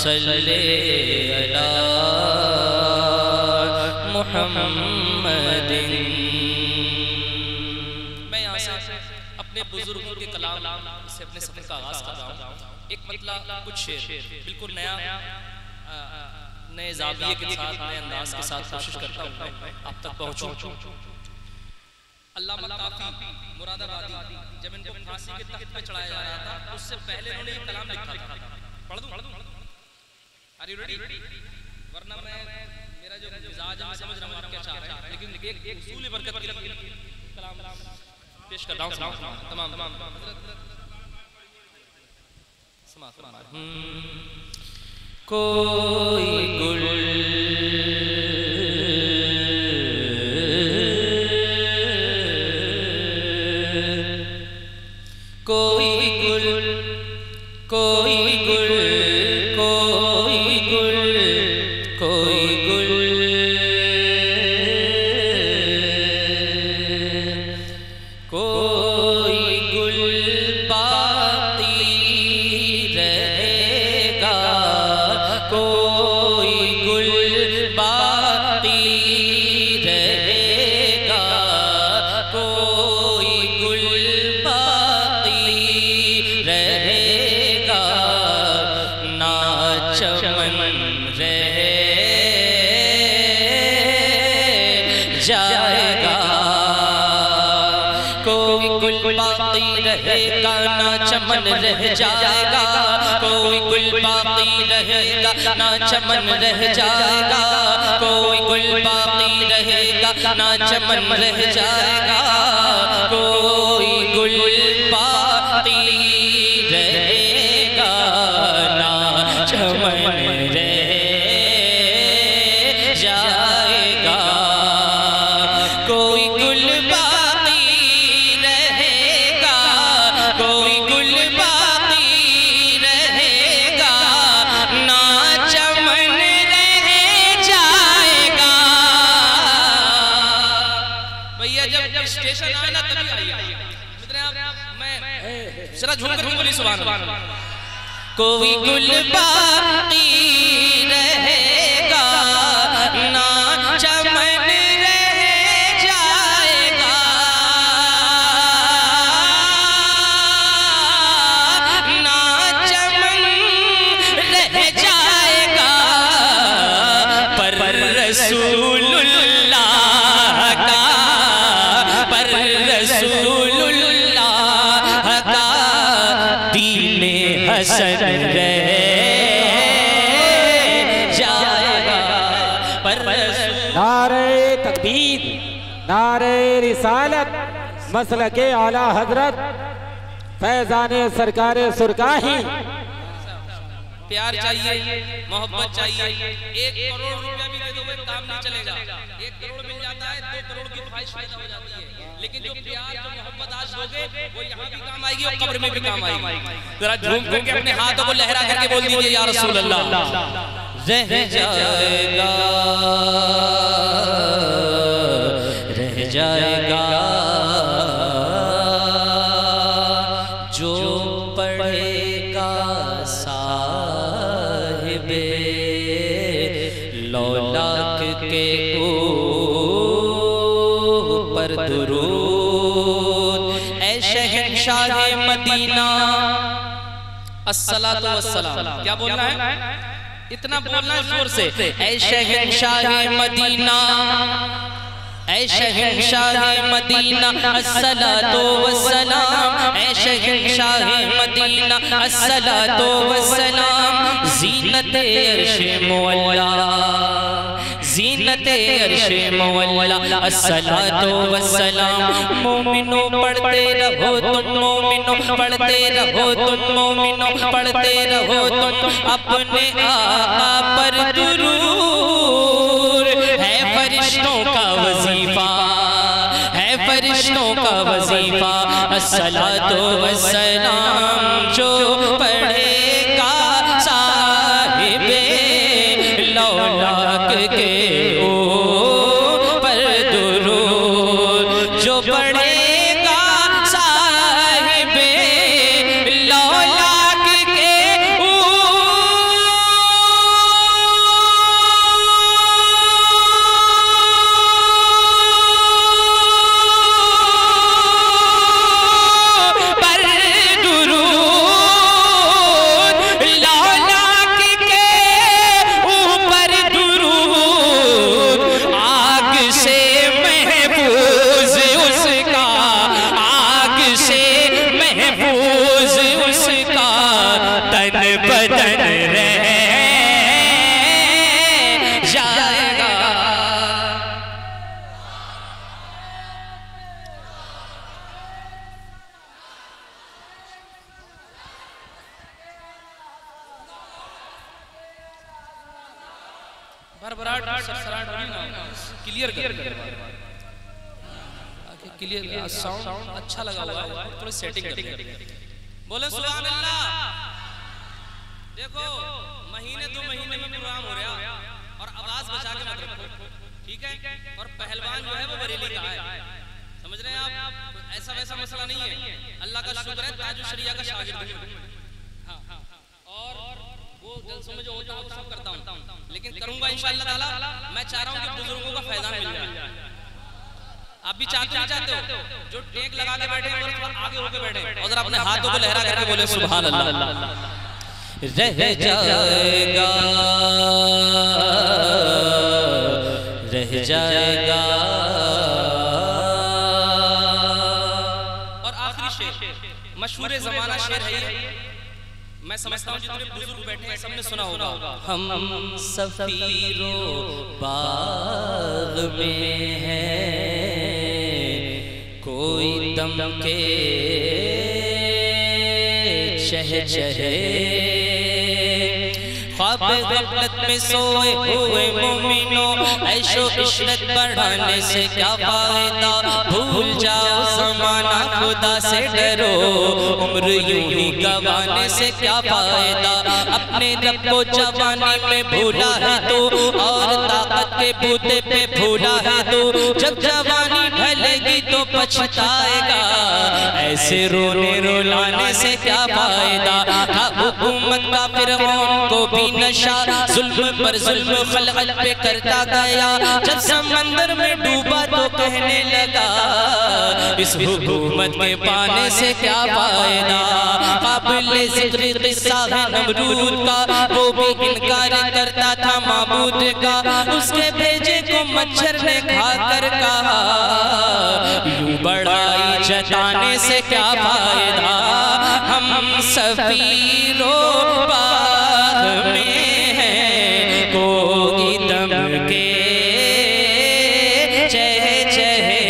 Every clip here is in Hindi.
सल्ले अला मुहम्मदिन। मैं यहाँ से अपने बुजुर्गों के कलाम से अपने सफर का आगाज कर रहा हूँ। एक मतलब कुछ शेर बिल्कुल नया नए ज़ाविये के साथ नए अंदाज के साथ कोशिश करता हूँ आप तक पहुँचूं। अल्लामा काफ़ी मुरादाबादी जब इनको फांसी के तख्त पे चढ़ाया जा रहा था उससे पहले उन्होंने ये कलाम लिखा था। पढ़ दूं? Are you ready? वरना मैं मेरा जो मिजाज है मैं समझ रहा हूँ आप क्या चाह रहे हैं, लेकिन एक उसूल बरकत के लिए कलाम पेश कर रहा हूँ तमाम कोई गुल कोई गुल कोई गुल कोई गुल कोई गुल कोई गुल बाकी रहेगा, कोई गुल बाकी रहेगा, कोई गुल बाकी रहेगा, ना चमन रह जाएगा। कोई गुल बाकी रहेगा ना चमन रह जाएगा, कोई गुल बाकी रहेगा ना चमन रह जाएगा, कोई गुल बाकी रहेगा ना चमन रह जाएगा, कोई गुल बाकी रहेगा ना चमन रह जाएगा। कोई गुल बाकी रहेगा, कोई गुल बाकी रहेगा ना चमन रह जाएगा। भैया जब स्टेशन आए ना तभी आइए, मैं जरा झूम कर बोली सुभान अल्लाह। कोई गुल बाकी रहेगा ना चमन रह जाएगा, ना चमन रह जाएगा, पर रसूलुल्लाह का, पर रसूलुल्लाह का दीने हसन रह जाएगा, पर नारे तकबीर, नारे रिसालत, मसलके आला हजरत फैजाने सरकारे सुरकाही। प्यार चाहिए, मोहब्बत चाहिए, 1 करोड़ रुपया भी दे दो काम नहीं चलेगा। 1 करोड़ मिल जाता है, 2 करोड़ की ख्वाहिश पैदा हो जाती है, लेकिन जो प्यार जो मोहब्बत आज दोगे वो यहाँ भी काम आएगी और कब्र में भी काम आएगी। जरा झूम करके अपने हाथों को लहरा करके बोल दीजिए या रसूल अल्लाह। रह जाएगा, रह जाएगा जो पढ़ेगा साहिबे लौलाक के ऊपर दुरूद। ऐ शहंशाह मदीना अस्सलातु वस्सलाम। क्या बोलना है? इतना बोलना है जोर से। ऐ शहंशाह मदीना, ऐ शहंशाह मदीना अस्सलातु वस्सलाम, ऐ शहंशाह मदीना अस्सलातु वस्सलाम। ज़ीनत अर्श मौला, ज़ीनत अर्श मौला अस्सलातु वस्सलाम। मोमिनो पढ़ते रहो तुम, मोमिनो पढ़ते रहो तुम, मोमिनो पढ़ते रहो तुम अपने आका पर दुरूद। है फरिश्तों का वजीफा, है फरिश्तों का वजीफा अस्सलातु वस्सलाम। जो पढ़ेगा साहिबे लौलाक के ऊपर दुरूद, जो पढ़ेगा साहिबे लौलाक के ऊपर भरभराहट सरसराहट हो रही ना, क्लियर कर क्लियर साउंड अच्छा लगा हुआ है, थोड़ी सेटिंग कर बोले सुभान अल्लाह। देखो महीने 2 महीने में प्रोग्राम हो रहा और आवाज बचा के मत रखो, ठीक है। और पहलवान जो है वो बरेली का है, समझ रहे हैं आप, ऐसा वैसा मसला नहीं है। अल्लाह का शुक्र है ताजुल शरिया का शागिर्द हूं, हाँ, और वो जलसों में जो होता है वो सब करता हूं, लेकिन करूंगा इंशाअल्लाह ताला। मैं चाह रहा हूं कि बुजुर्गों का फैजान मिल जाए। आप भी चाहते नहीं चाहते हो? जो टेक लगा के बैठे हैं थोड़ा आगे होके बैठे और जरा अपने हाथों को लहरा करके बोले सुभान अल्लाह। रह जाएगा रह जाएगा। और आखिरी शेर मशहूर ज़माना शेर है ये, मैं समझता हूँ जितने बुजुर्ग बैठे हैं सबने सुना होगा। हम सफीरो बाग में हैं, कोई दम के चहचहे, ख्वाब गफलत में सोए हुए मोमिनो, ऐशो इशरत बढ़ाने से क्या फायदा, भूल जाओ ज़माना खुदा से डरो, उम्र यूं ही गवाने से क्या फायदा। अपने रब को जवानी में भूला है तू, और ताकत के बूते पे भूला है तू, जब जवानी ढलेगी तो पछताएगा, ऐसे रोने रुलाने से क्या फायदा। था हुकूमत का फिरौन को भी नशा, जुल्म पर जुल्म खलकत पे करता गया, जब समंदर में डूबा तो कहने लगा, इस हुकूमत के पाने से क्या फायदा। काबिल जिक्र किस्सा है नमरूद का, वो भी इनकार करता था माबूद का, उसके भेजे को मच्छर ने खाकर कहा, यूं बड़ाई जताने से क्या फायदा। हम सफीरो बाग में हैं, कोई दम के चहे चहे,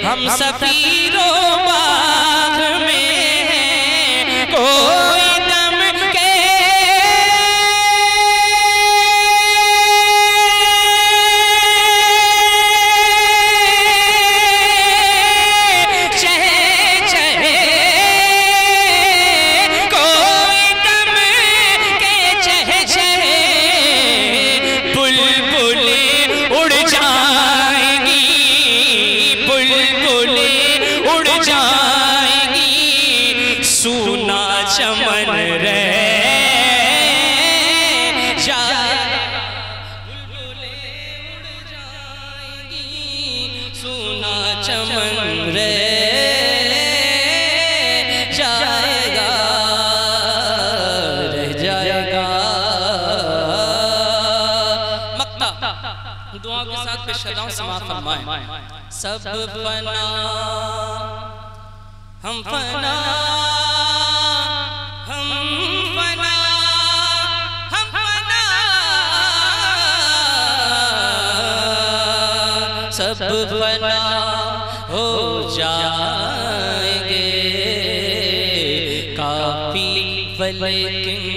हम सफीरो बाग में हैं, कोई दम के चमन रे बुलबुलें उड़ जाएंगी, सुना चमन रे जाएगा, रह जाएगा। मक्ता दुआ के साथ पेशकदम समाअत फरमाएं। सब फना हम फना, सब फना हो जाएंगे, काफी वलेकिन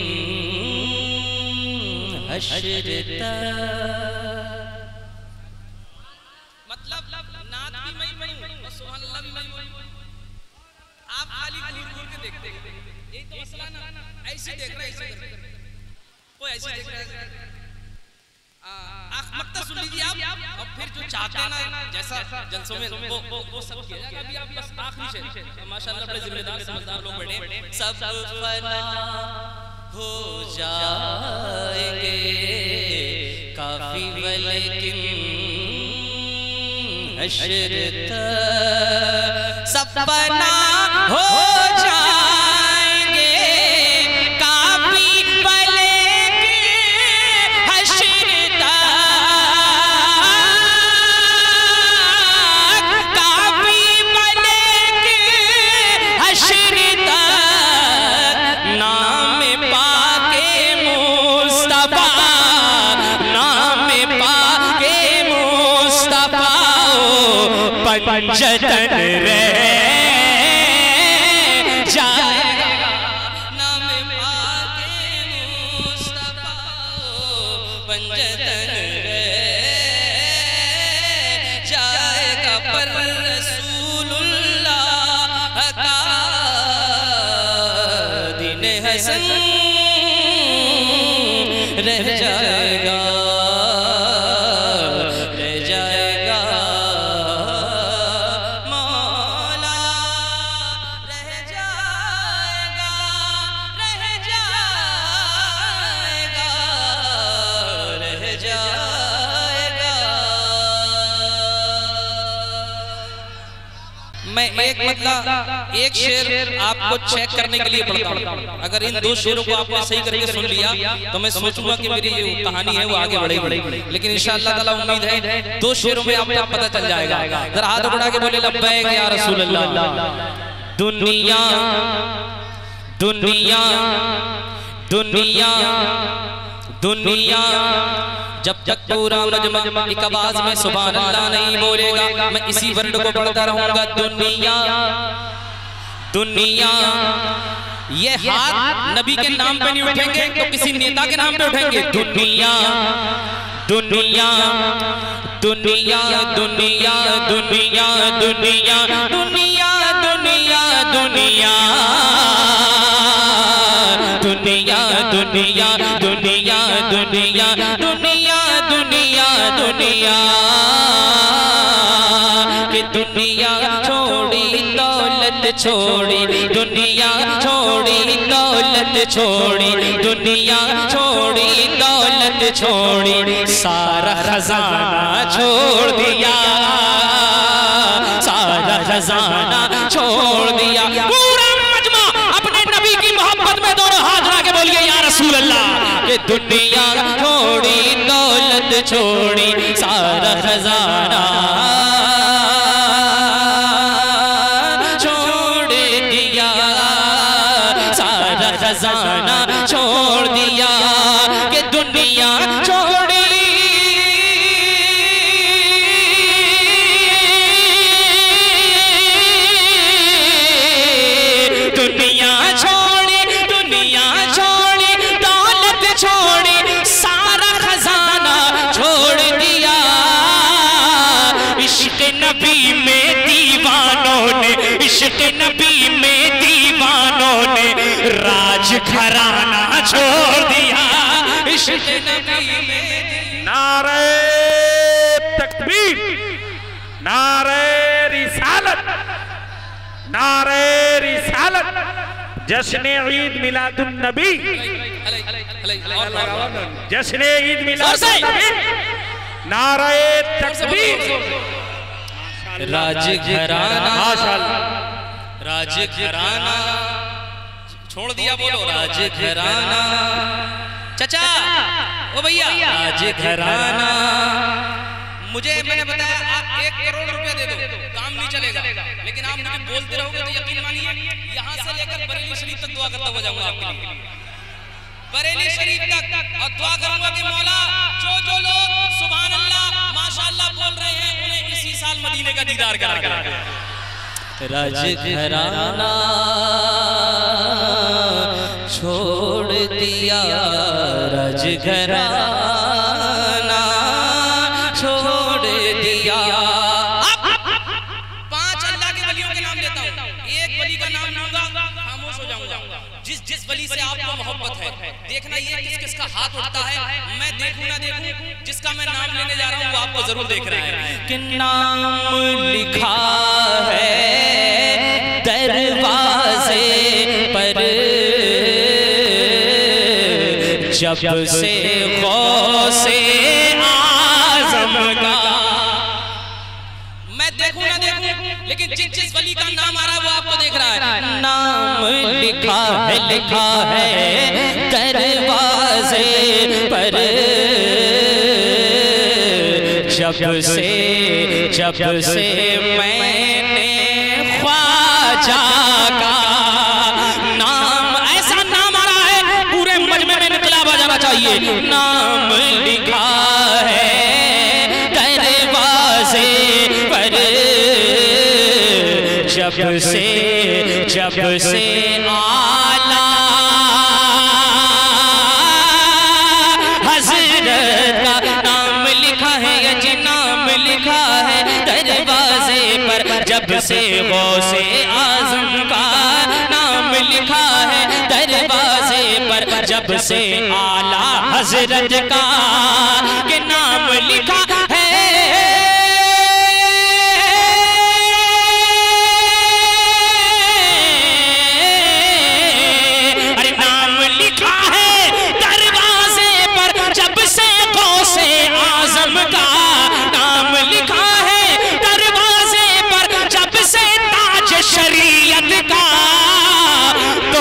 हश्र तक। मतलब नात भी मैं पढ़ूं और सुभान अल्लाह भी मैं पढ़ूं, आप खाली घूर घूर के देखते हैं, यही तो मसला ना। ऐसे देख रहे हैं, कोई ऐसे देख रहा है। मक्ता सुन लीजिए आप, और फिर जो चाहते हैं ना जैसा जलसों में वो सब किया जाएगा। अभी आप बस आखिरी शेर, माशाअल्लाह बड़े जिम्मेदार समझदार लोग बैठे। सब फना हो जाएंगे, काफी वलेकिन हश्र तक। सब फना हो जाएंगे, काफी पंचतन रे जाएगा, नाम पाके मुस्तफा पंजतन जाएगा पर रसूलुल्लाह का दिन हसन रह जाएगा, रह जाएगा मौला, रह जाएगा, रह जाएगा, रह जाएगा। मैं एक मतलब एक शेर आपको चेक करने के लिए पढ़ता हूँ। अगर इन दो शेरों को आपने सही करके सुन लिया तो मैं सोचूंगा कि मेरी ये कहानी है वो आगे बढ़ेगी, लेकिन इंशाअल्लाह ताला उम्मीद है दो शेरों में आपको पता चल जाएगा। जरा हाथ उठा के बोले लब्बैक या रसूल अल्लाह। दुनिया दुनिया दुनिया दुनिया जब तक पूरा मजमा एक आवाज में सुभान अल्लाह नहीं बोलेगा, मैं इसी वर्ड को पढ़ता रहूंगा। दुनिया दुनिया, ये हाथ नबी के नाम पे नहीं उठेंगे तो किसी नेता के नाम पे उठेंगे। दुनिया दुनिया दुनिया दुनिया दुनिया दुनिया दुनिया दुनिया दुनिया दुनिया दुनिया दुनिया दुनिया दुनिया दुनिया दुनिया कि दुनिया छोड़ी दौलत छोड़ी, दुनिया छोड़ी दौलत छोड़ी, दुनिया छोड़ी दौलत छोड़ी, सारा खजाना छोड़ दिया, सारा खजाना छोड़ दिया। पूरा मजमा अपने नबी की मोहब्बत में दोनों हाथ उठा के बोलिए या रसूल अल्लाह। कि दुनिया छोड़ी दौलत छोड़ी, सारा खजाना खजाना छोड़ दिया, कि दुनिया छोड़ी दुनिया छोड़ी, दुनिया छोड़ी दौलत छोड़ी, सारा खजाना छोड़ दिया। इश्क नबी में दीवानों ने, इश्क नबी में दीवानों ने राज घराना छोड़ दिया, इश्क नबी में। नारे तकबीर, नारे रिसालत, नारे रिसालत, जश्न ईद मिलादुन नबी, जश्न ईद मिलादुन नबी, नारे तकबीर। राज घराना, माशाअल्लाह, राज घराना छोड़ दिया, बोलो राज घराना। चाचा ओ भैया, राज घराना। मुझे मैंने बताया आप 1 करोड़ रुपया दे दो काम नहीं चलेगा, लेकिन आप मुझे बोलते रहोगे तो यकीन मानिए यहाँ से लेकर बरेली शरीफ तक दुआ करता हुआ जाऊंगा आपके लिए, बरेली शरीफ तक, और दुआ करूंगा कि मौला जो जो लोग सुभान अल्लाह माशाअल्लाह बोल रहे हैं उन्हें इसी साल मदीने का दीदार करा दे। राज घराना छोड़ दिया, राज घराना छोड़ दिया। पांच अल्लाह के वलियों के नाम लेता हूँ, एक वली का नाम लूंगा खामोश हो जाऊंगा। जिस वली से आपको मोहब्बत है, देखना ये किस किसका हाथ उठता है, मैं देखूं ना देखूं, जिसका मैं नाम लेने जा रहा हूँ वो आपको जरूर देख रहा है। कि नाम लिखा है दरवाजे पर जब से गौसे आज़म का, मैं देखूं ना देखूं, लेकिन जिस वली का नाम आ रहा है वो आपको देख रहा है। नाम लिखा है दरवाजे पर जब से मैंने ख्वाजा का नाम, ऐसा नाम आ रहा है पूरे मजमे में इनकलाब आ जाना चाहिए। नाम लिखा है दरवाजे पर जब से आला हज़रत जब से आला हजरत का के नाम लिखा है,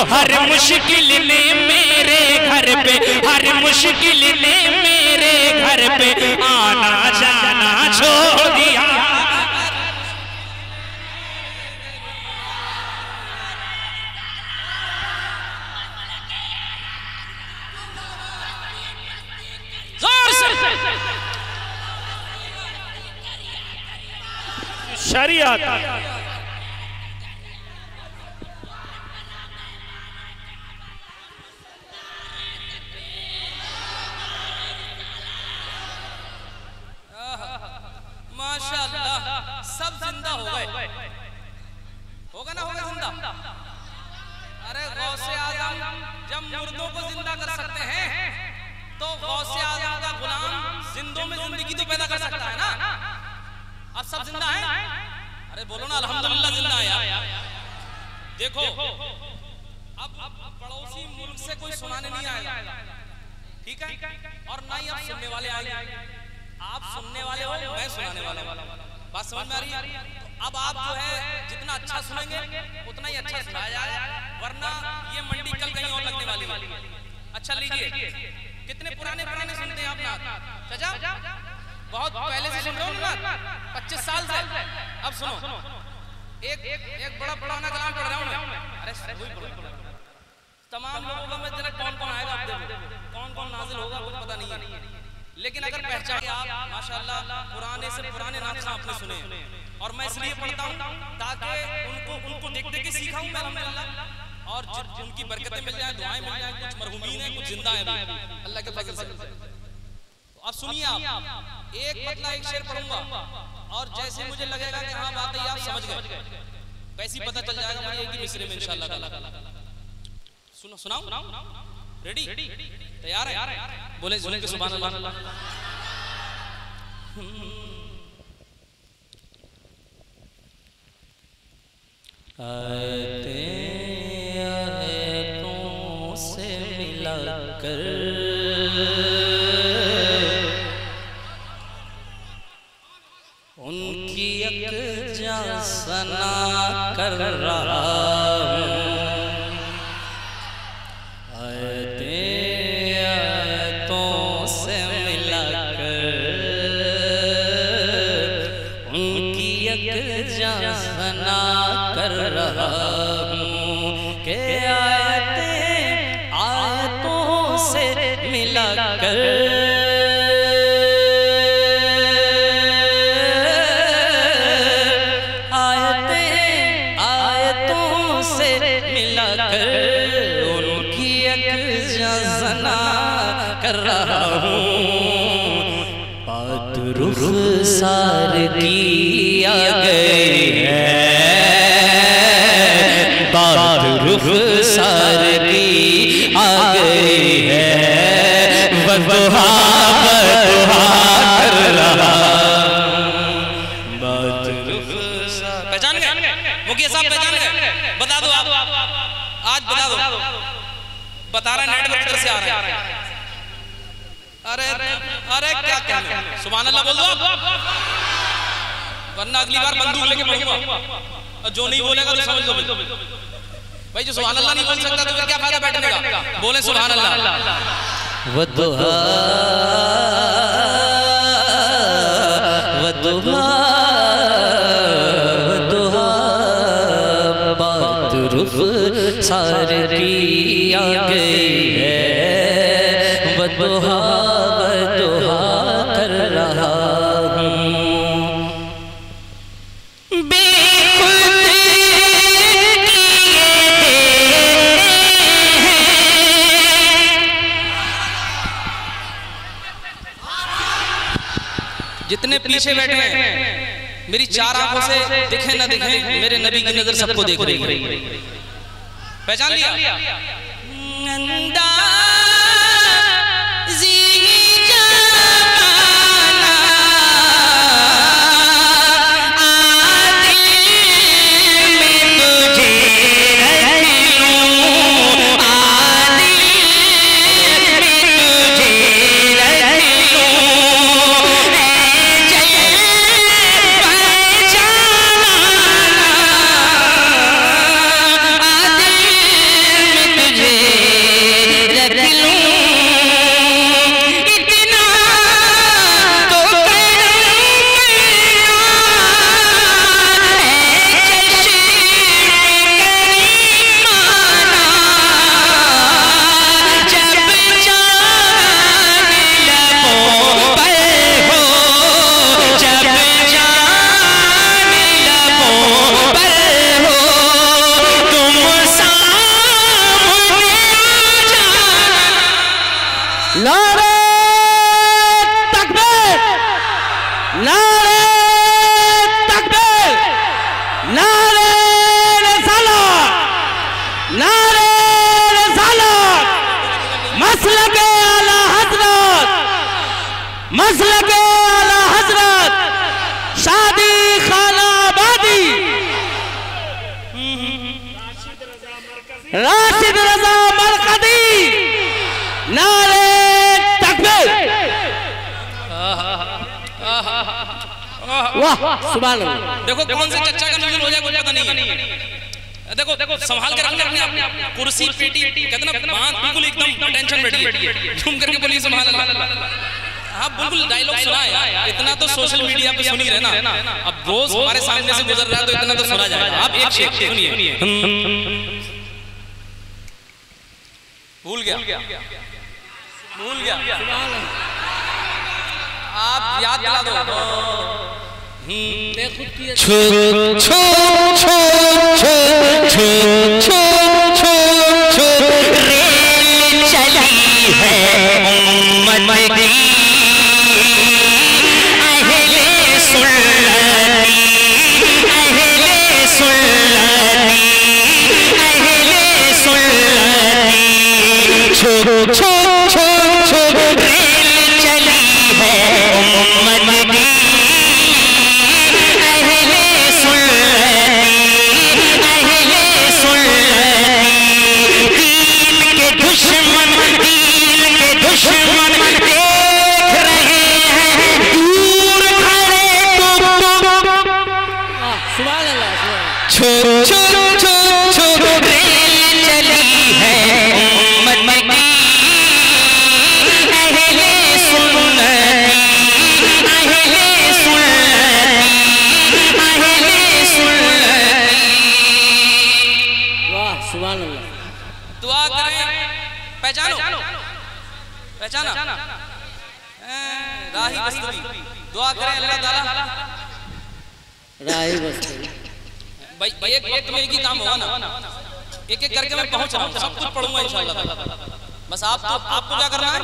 हर मुश्किल ने मेरे घर पे, हर मुश्किल ने मेरे घर पे आना जाना छोड़ दिया। जोर से शरीयत सब जिंदा हो गए, होगा ना, होगा जिंदा। अरे गौसे आजम जब मुर्दों को जिंदा कर सकते हैं तो गौसे आजम का गुलाम जिंदों में जिंदगी तो पैदा कर सकता है ना। अब सब जिंदा हैं, अरे बोलो ना अल्हम्दुलिल्लाह जिंदा है यार। देखो अब पड़ोसी मुल्क से कोई सुनाने नहीं आएगा, ठीक है, और ना ही आप सुनने वाले आएंगे। आप सुनने वाले हो, मैं सुनाने वाला हूं, बात समझ में आ रही है? तो अब आप जो है जितना अच्छा सुनेंगे उतना ही अच्छा सुनाया जाएगा, वरना ये मंडी कल कहीं और लगने वाली है। अच्छा लीजिए, कितने पुराने पुराने सुनते हैं आप नात? चाचा बहुत पहले से सुन रहे हो ना, 25 साल से। अब सुनो, एक बड़ा पुराना कलाम पढ़ रहा हूं मैं। अरे तमाम लोगों का मैं जरा कौन कौन आएगा, आप देखो कौन कौन नाजिल होगा कुछ पता नहीं है, लेकिन अगर पहचाने आप माशाअल्लाह पुराने से पुराने नाक़िस आपने सुने, और मैं इसलिए पढ़ता हूँ ताकि उनको देख देख के सीखा हूँ मैं अल्हम्दुलिल्लाह, और उनकी बरकतें मिल जाए, दुआएं मिल जाए। कुछ मरहूमीन हैं, कुछ जिंदा हैं अल्लाह के फजल से। तो अब सुनिए, आप एक मतलब एक शेर पढ़ूंगा और जैसे मुझे लगेगा कि हाँ वाकई आप समझ गए, वैसे ही पता चल जाएगा मुझे एक ही मिसरे में इंशाअल्लाह ताला। सुनो, सुनाऊं? रेडी? तैयार है? बोले के सुभान अल्लाह। आयतों से मिला कर उनकी यकजा सना कर रहा हूं। आयतों से मिला कर आयतों से मिला कर उनकी यकजा सना कर रहा हूँ। बात रुखसार की आ गई है, बात रुखसार की आ गई है, बदुआ कर रहा। बात रुखसार पहचान गए? मुखिया साहब पहचान गए? बता दो आप, आज बता दो। बता रहे नेटवर्क से आ रहे हैं। अरे अरे क्या कहना, सुभान अल्लाह बोल दो, वरना अगली बार बंदूक लेके पढ़ूंगा, और जो नहीं बोलेगा तो समझ लो भाई, जो सुभान अल्लाह नहीं बोल सकता तो फिर क्या फायदा बैठने का? बोले सुभान अल्लाह। वदुहा वदुहा वदुहा बात रुखसार की आ गई है, वदुहा वदुहा कर रहा हूँ। जितने पीछे बैठे हैं, मेरी चार आंखों से दिखे ना दिखे, मेरे नबी की नजर सबको देख रही है। पहचान लिया? नारे तकबीर, नारे तकबीर, नारे रिसालत, नारे रिसालत, मसलके आला हजरत, मसलके आला हजरत, शादी खाना आबादी, राशिद रजा मरकजी, नारे तकबीर। वाह सुभान अल्लाह। देखो कौन से चच्चा का नुज़ूल हो जाए कुछ पता नहीं है। देखो देखो संभाल के रखना अपने आप, कुर्सी पेटी कहते ना बात बिल्कुल एकदम टेंशन बैठी झूम करके बोलिए सुभान अल्लाह। हाँ बिल्कुल डायलॉग सुना है, इतना तो सोशल मीडिया पे सुनी रहे ना, अब रोज हमारे सामने से गुजर रहा है तो इतना तो सुना जाएगा। आप एक शेर सुनिए। भूल गया आप याद दिला दो। छो छो छो छो छो छो छो छो रेल चली है उम्मत की, अहले सुन्नती, अहले सुन्नती, अहले सुन्नती, छो छो छो छो रेल चली है उम्मत की, पहचाना राही बस्तरी, दुआ करें अल्लाह ताला राही बस्तरी। भाई एक वक्त में एक ही काम होगा ना, एक एक करके मैं पहुंच रहा हूँ, सब कुछ पढ़ूंगा इंशाल्लाह। बस आपको क्या करना है,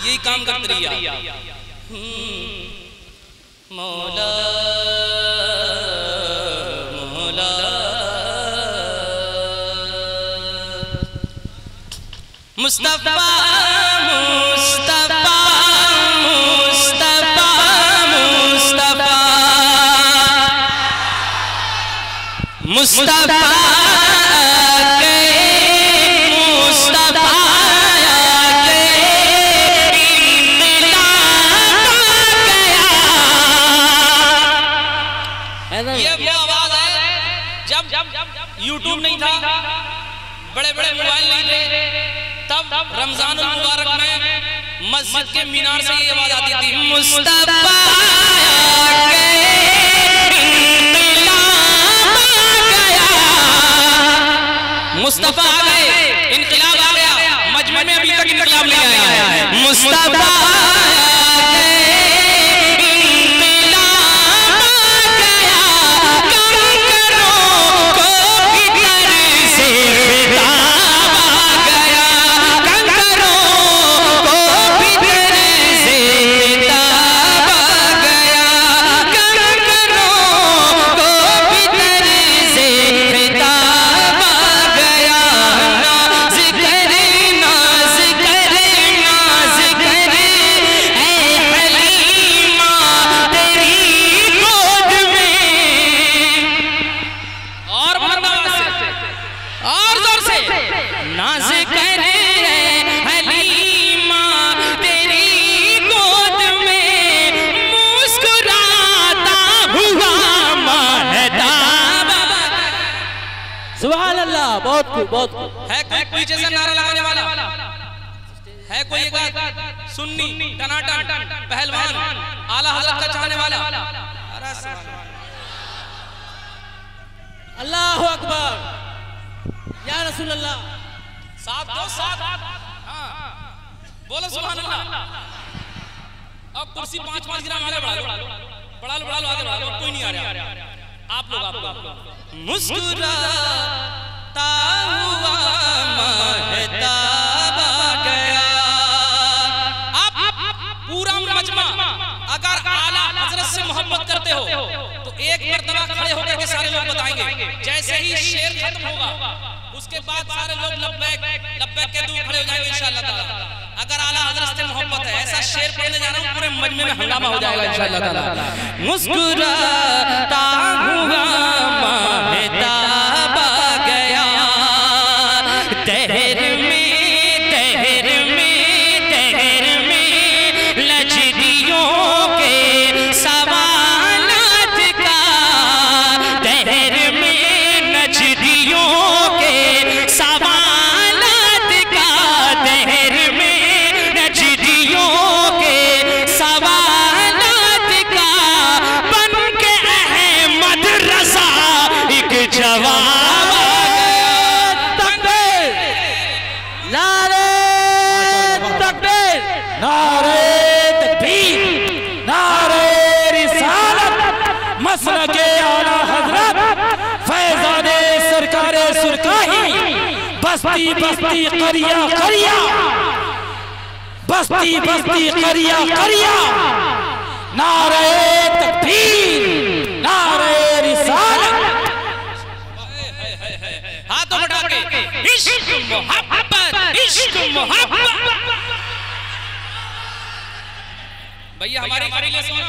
यही काम करते रहिए। मौला मौला मुस्तफा मुस्तफा मुस्तफा मुस्तफा मुस्तफा के मुस्तफा के ये वो आवाज है जब यूट्यूब नहीं था, बड़े बड़े मोबाइल नहीं थे, तब रमजान मुबारक में मस्जिद के मीनार से ये आवाज आती थी, मुस्तफा के मुस्तफा आ गए, इनकलाब आ गया। मजमे में अभी तक इनकलाब नहीं आया है। मुस्तफा बहुत है कोई पीछे से नारा लगाने वाला है, कोई एक सुन्नी टनाटन पहलवान आला हजरत का चाहने वाला। अल्लाह अकबर या रसूल अल्लाह। साथ दो साथ, हाँ बोलो सुभान अल्लाह। अब कुर्सी 5-5 ग्राम आगे बढ़ा लो, बढ़ा लो आगे बढ़ा लो, कोई नहीं आ रहा। आप लोग मुस्कुराता हुआ महताब करते हो तो एक मर्तबा खड़े होकर के सारे लोग बताएंगे। जैसे ही शेर खत्म होगा उसके बाद सारे लोग लब्बैक लब्बैक के दूर खड़े हो जाएंगे इंशाअल्लाह ताला। अगर आला हज़रत से मोहब्बत है, ऐसा शेर पढ़ने जा रहा हूं पूरे मजमे में हंगामा हो जाएगा इंशाअल्लाह ताला। मुस्कुराता हुआ महताब आ गया तहर में लजदियों के सवालात का, तहर में लजदियों के सवालात का, तहर में लजदियों के सवालात का, बन के अहमद रज़ा एक जवाब मसलके आला हज़रत फैज़ाने सरकारे सुरकाही बस्ती बस्ती करिया करिया बस्ती बस्ती करिया करिया नारे तकबीर नारे रिसालत। हाथों उठा के इश्क मोहब्बत इश्क मोहब्बत। भैया हमारी करीले सुनो,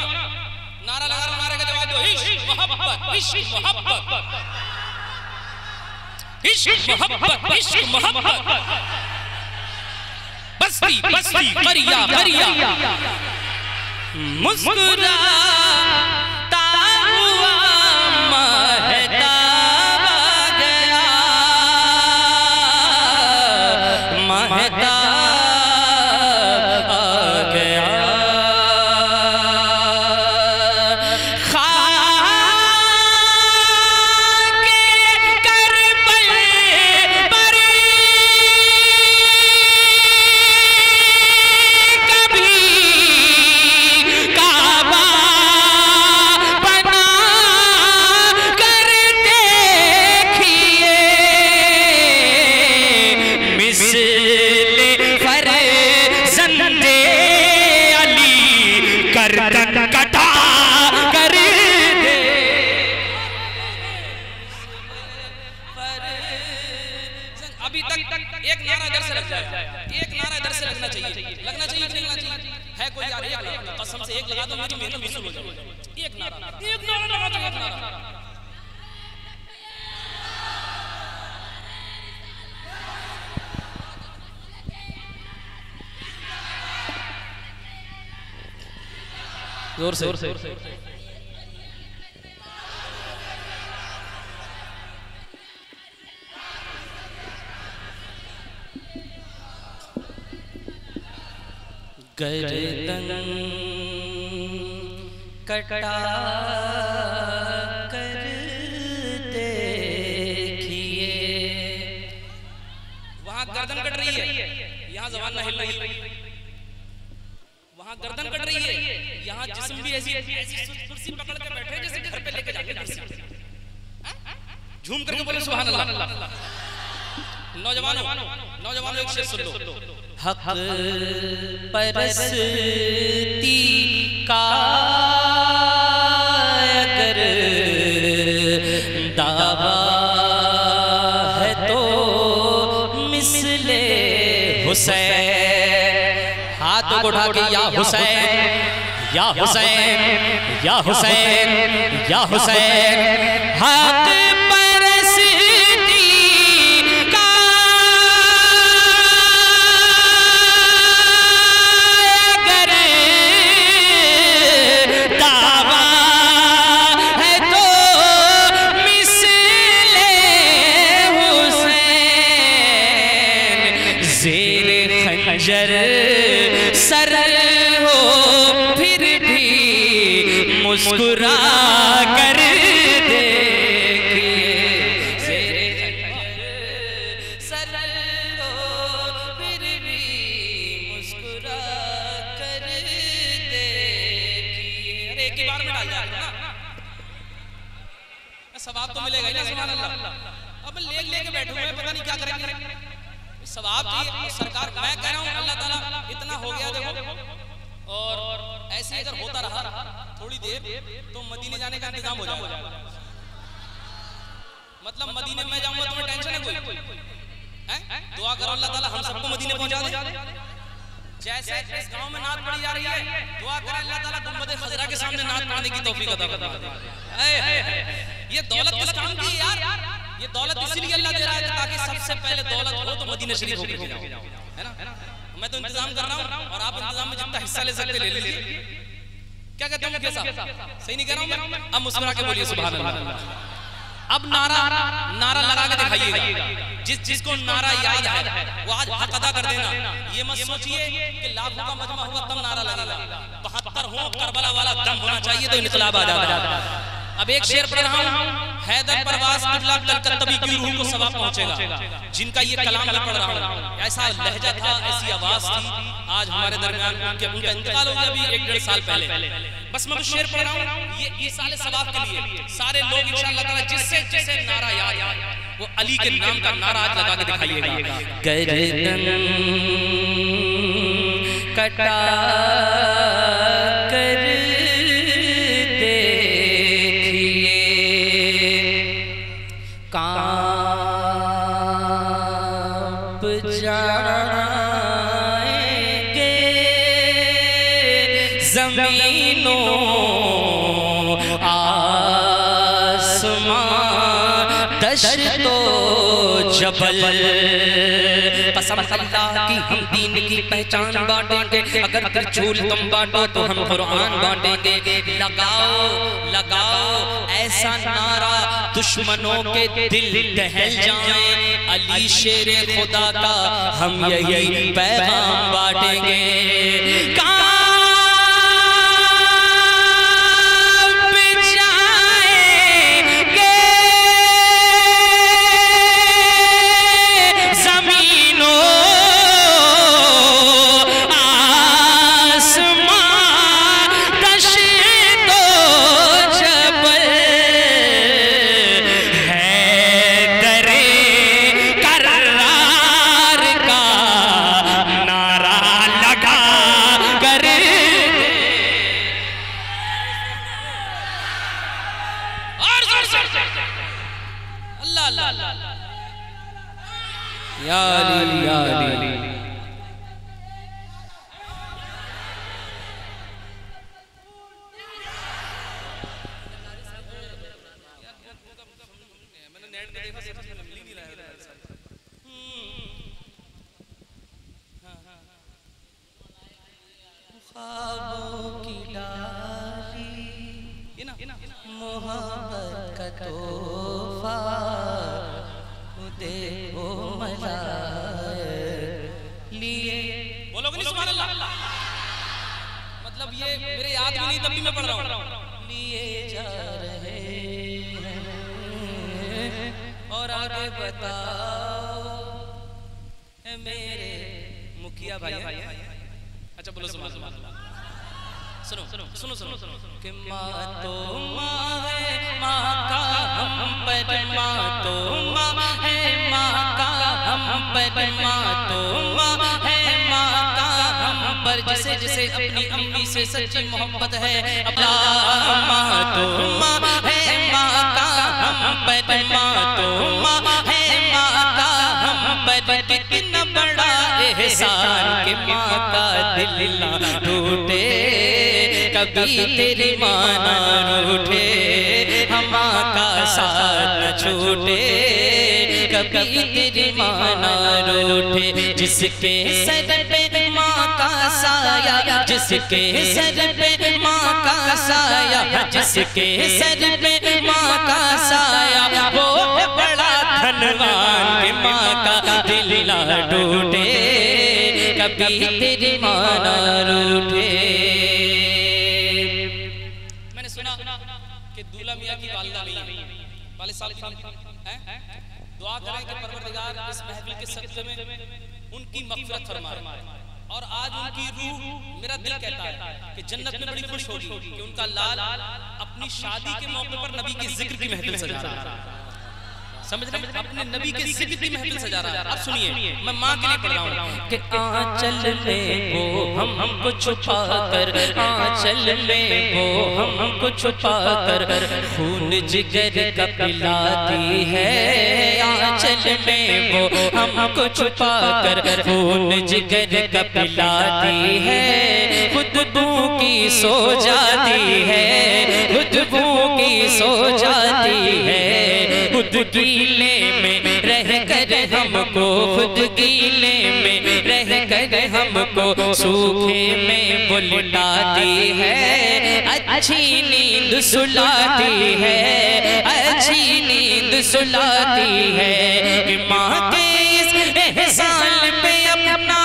नारा लगा नारे का जवाब दो। इश्क मोहब्बत इश्क मोहब्बत इश्क मोहब्बत इश्क मोहब्बत। बस्ती बस्ती करिया करिया मुस्कुराता हुआ महताब आ गया महताब आ गया। अभी तक एक नारा इधर से लग जाए, एक नारा इधर से लगना चाहिए, लगना चाहिए नहीं लगना चाहिए? है कोई यार एक कसम से एक लगा दो, मेरी मेहनत मिसल हो जाएगी। एक नारा लगा दो, एक नारा। जोर से गर्दन कटा कर देखिए, वहां गर्दन कट रही है, यहाँ ज़बान ना हिल रही है। वहां गर्दन कट रही है, यहाँ जिस्म भी ऐसी कुर्सी पकड़ के बैठे जैसे घर पे लेके जाके कुर्सी। झूम करके बोले सुभान अल्लाह। नौजवानों एक शेर सुन लो। हक परस्ती का अगर दावा है तो मिसले हुसैन। हाथों को उठा के या हुसैन या हुसैन या हुसैन या हुसैन। हक सर हो फिर भी मुस्कुरा कर देखिए। सर हो फिर भी मुस्कुरा कर देखिए। अरे एक ही बार में डाल जाएगा ना, सवाब तो मिलेगा ना। सुभान अल्लाह। अब ले के बैठे हुए पता नहीं क्या करेंगे। सवाब की सरकार मैं कह रहा हूँ अल्लाह ताला इतना हो गया देखो, और ऐसे अगर होता रहा थोड़ी देर तो मदीने जाने का इंतजाम हो जाएगा। मतलब मदीने में जाऊंगा तुम्हें टेंशन है कोई? दुआ करो अल्लाह ताला हम सबको मदीने पहुंचा दे। जैसे इस गांव में नात पढ़ी जा रही है, दुआ करें अल्लाह ताला गुंबद खजरा के सामने नात पढ़ने की तौफीक अता फरमाए। ये दौलत किस काम की यार? ये दौलत इसलिए अल्लाह दे रहा है ताकि सबसे पहले दौलत हो तो मदीना शरीफ होके जाओ, है ना? मैं तो इंतजाम कर रहा हूं और आप इंतजाम में जितना हिस्सा ले सकते ले लीजिए। क्या कहते हैं मुफ्ती साहब? सही नहीं कह रहा हूं मैं? अब मुस्कुरा के बोलिए सुभान अल्लाह। अब नारा लगा के दिखाइएगा। जिसको नारा याद है वो आज हक अदा कर देना। ये मत सोचिए कि लाखों का मजमा होगा तब नारा लगेगा। 72 हो करबला वाला दम होना चाहिए तो इनकलाब आ जाता है। अब एक शेर पढ़ रहा हूं, हैदर परवाज़ किबला कलकत्तवी की रूह को सवाब पहुंचेगा। जिनका ये कलाम मैं पढ़ रहा हूं, ऐसा लहजा था, ऐसी आवाज थी, आज हमारे दरमियान उनका इंतकाल हो गया अभी 1-1.5 साल पहले। बस मैं शेर पढ़ रहा हूं, ये ईसाले सवाब के लिए सारे लोग इंशाअल्लाह ताला जिससे नारा याद है वो अली के नाम का नारा आज लगा के दिखाइएगा। गर्दन कटा कर कांप जाएंगे ज़मीनों आसमान दश्तो जबल। कसम अल्लाह की हम दीन की पहचान बांटेंगे, अगर त्रिशूल तुम बांटो तो हम कुरान बांटेंगे। लगाओ ऐसा नारा दुश्मनों के दिल दहल जाएं, अली शेर खुदा का हम यही पैगाम बांटेंगे। मतलब ये मेरे याद में नहीं तब भी मैं पढ़ रहा हूँ। लिए जा रहे हैं और आगे बताओ मेरे मुखिया भाई। अच्छा बोलो सुनो कि माँ तो माँ है, माँ का हम पर, माँ तो माँ है, माँ का हम पर, माँ तो माँ है, माँ का हम पर। जिसे जिसे अपनी अम्मी से सच्ची मोहब्बत है, अपना माँ तो माँ है, माँ का हम पर, माँ तो माँ है, माँ का हम पर। कितना बड़ा एहसान कि माँ का दिल ना टूटे, कभी तेरी माँ ना रूठे, हम माँ का साथ न छूटे, कभी तेरी माँ ना रूठे। जिसके सर पे माँ का साया, जिसके सर पे माँ का साया, जिसके सर पे माँ का साया, वो है बड़ा धनवान कि माँ का दिल ना टूटे, कभी तेरी माँ ना रूठे। मियां की वालिदा नहीं है, वाले साहब की दुआ करें कि परवरदिगार इस महफिल के सदक़े में उनकी मग़फ़िरत फरमाए। और आज उनकी रूह, मेरा दिल कहता है कि जन्नत में बड़ी खुश होगी कि उनका लाल अपनी शादी के मौके पर नबी के जिक्र की महफिल सजा रहा है। समझ रहे हैं? अपने नबी के जिक्र की महफिल सजा रहा है। अब सुनिए, मैं माँ के लिए पढ़ रहा हूँ कि आंचल में वो हमको छुपा कर, आंचल में वो हमको छुपा कर खून जिगर का पिलाती है, आंचल में वो हमको छुपा कर खून जिगर का पिलाती है, खुद भूखी सो जाती है, खुद भूखी सो जाती है, खुद गीले में रह कर हमको, खुद गीले में रह कर हमको सूखे में बुलटाती है, अच्छी नींद सुलाती है, अच्छी नींद सुलाती है। माँ के इस एहसान पे अपना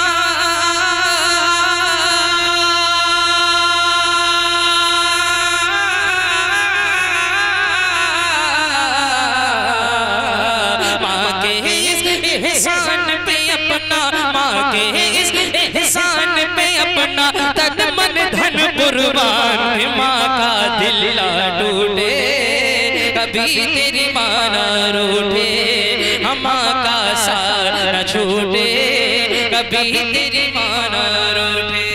तन मन धन कुर्बान, माँ का दिल ना टूटे, कभी तेरी माँ ना रूठे, माँ का साथ न छूटे, कभी तेरी माँ ना रूठे।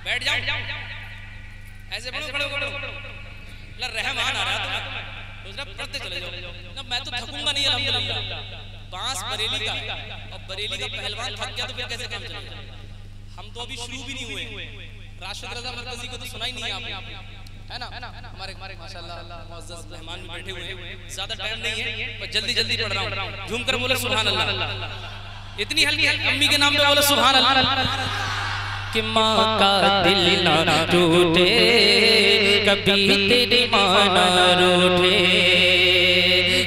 बैठ जाओ, ऐसे पढ़ो पढ़ो पढ़ो, रहमान आ रहा है तो पढ़ते चले जाओ। मैं तो थकूंगा नहीं अल्हम्दुलिल्लाह। बांस बरेली का और बरेली का पहलवान थक गया तो फिर कैसे काम चलेगा? हम तो अभी शुरू भी नहीं हुए। राशिद रजा मरकजी को तो सुना ही नहीं है आपने, है ना? हमारे माशाल्लाह मुअज़्ज़ज़ मेहमान भी बैठे हुए हैं, ज्यादा टाइम नहीं है पर जल्दी जल्दी पढ़ रहा हूं। झूम कर बोले सुभान अल्लाह। इतनी हल्की अम्मी के नाम पे बोले सुभान अल्लाह। कि माँ का दिल ना टूटे, कभी तेरी माँ ना रूठे,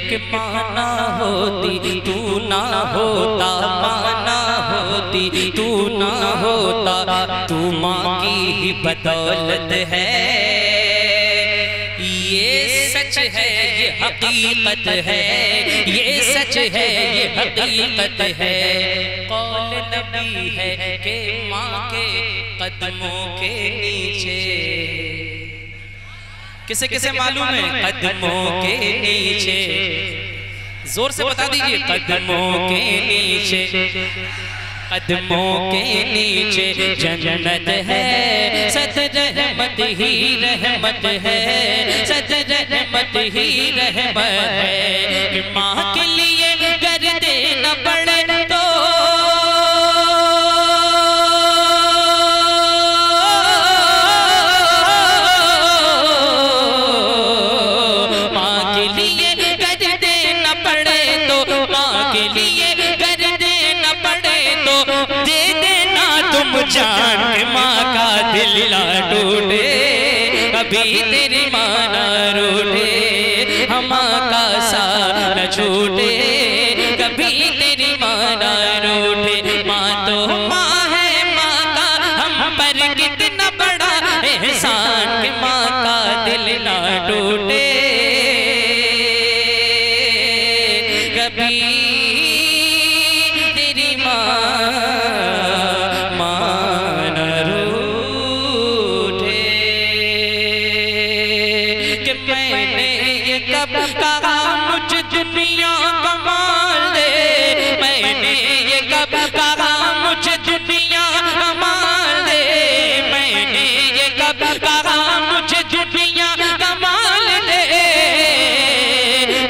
कि माँ ना होती तू ना होता, माँ ना होती तू ना होता, तू माँ की ही बदौलत है, ये सच है ये हकीकत है, ये सच है ये हकीकत है। कौल नबी है कि माँ के कदमों के नीचे, किसे किसे मालूम है? कदमों के नीचे, जोर से बता दीजिए। कदमों के नीचे, कदमों के नीचे जन्नत है, सद रहमत ही रहमत है, सद रहमत ही रहमत है। माँ के लिए कर देना पड़े तो जान के माँ का दिल ना टूटे, कभी तेरी माँ ना रूठे, माँ का साथ न छूटे, कभी तेरी माँ ना रूठे। माँ तो माँ है, माँ का हम पर कितना बड़ा एहसान कि माँ का दिल ना टूटे, कभी तेरी माँ मुझे दुनिया कमाल दे, मैंने ये कब कहा मुझे दुनिया कमाल दे, मैंने ये कब कहा मुझे दुनिया कमाल दे,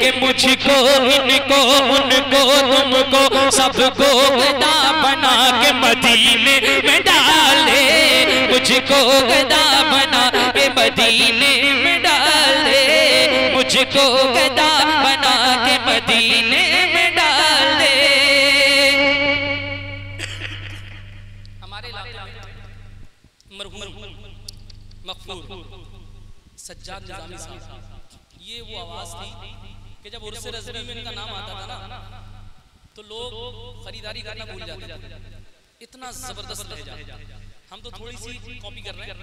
कि मुझको इनको उनको तुमको सबको गदा बना के मदीने में डाले, मुझको गदा बना के मदीने में डाले, मुझको गदा बना के मदीने में डाल दे। हमारे इलाके में मरहूम मगफूर सज्जाद निजामी साहब, ये वो आवाज थी कि जब उर्स रज़वी में इनका नाम आता था ना तो लोग खरीदारी करना भूल जाते थे, इतना जबरदस्त लहजा। हम तो थोड़ी सी कॉपी कर रहे हैं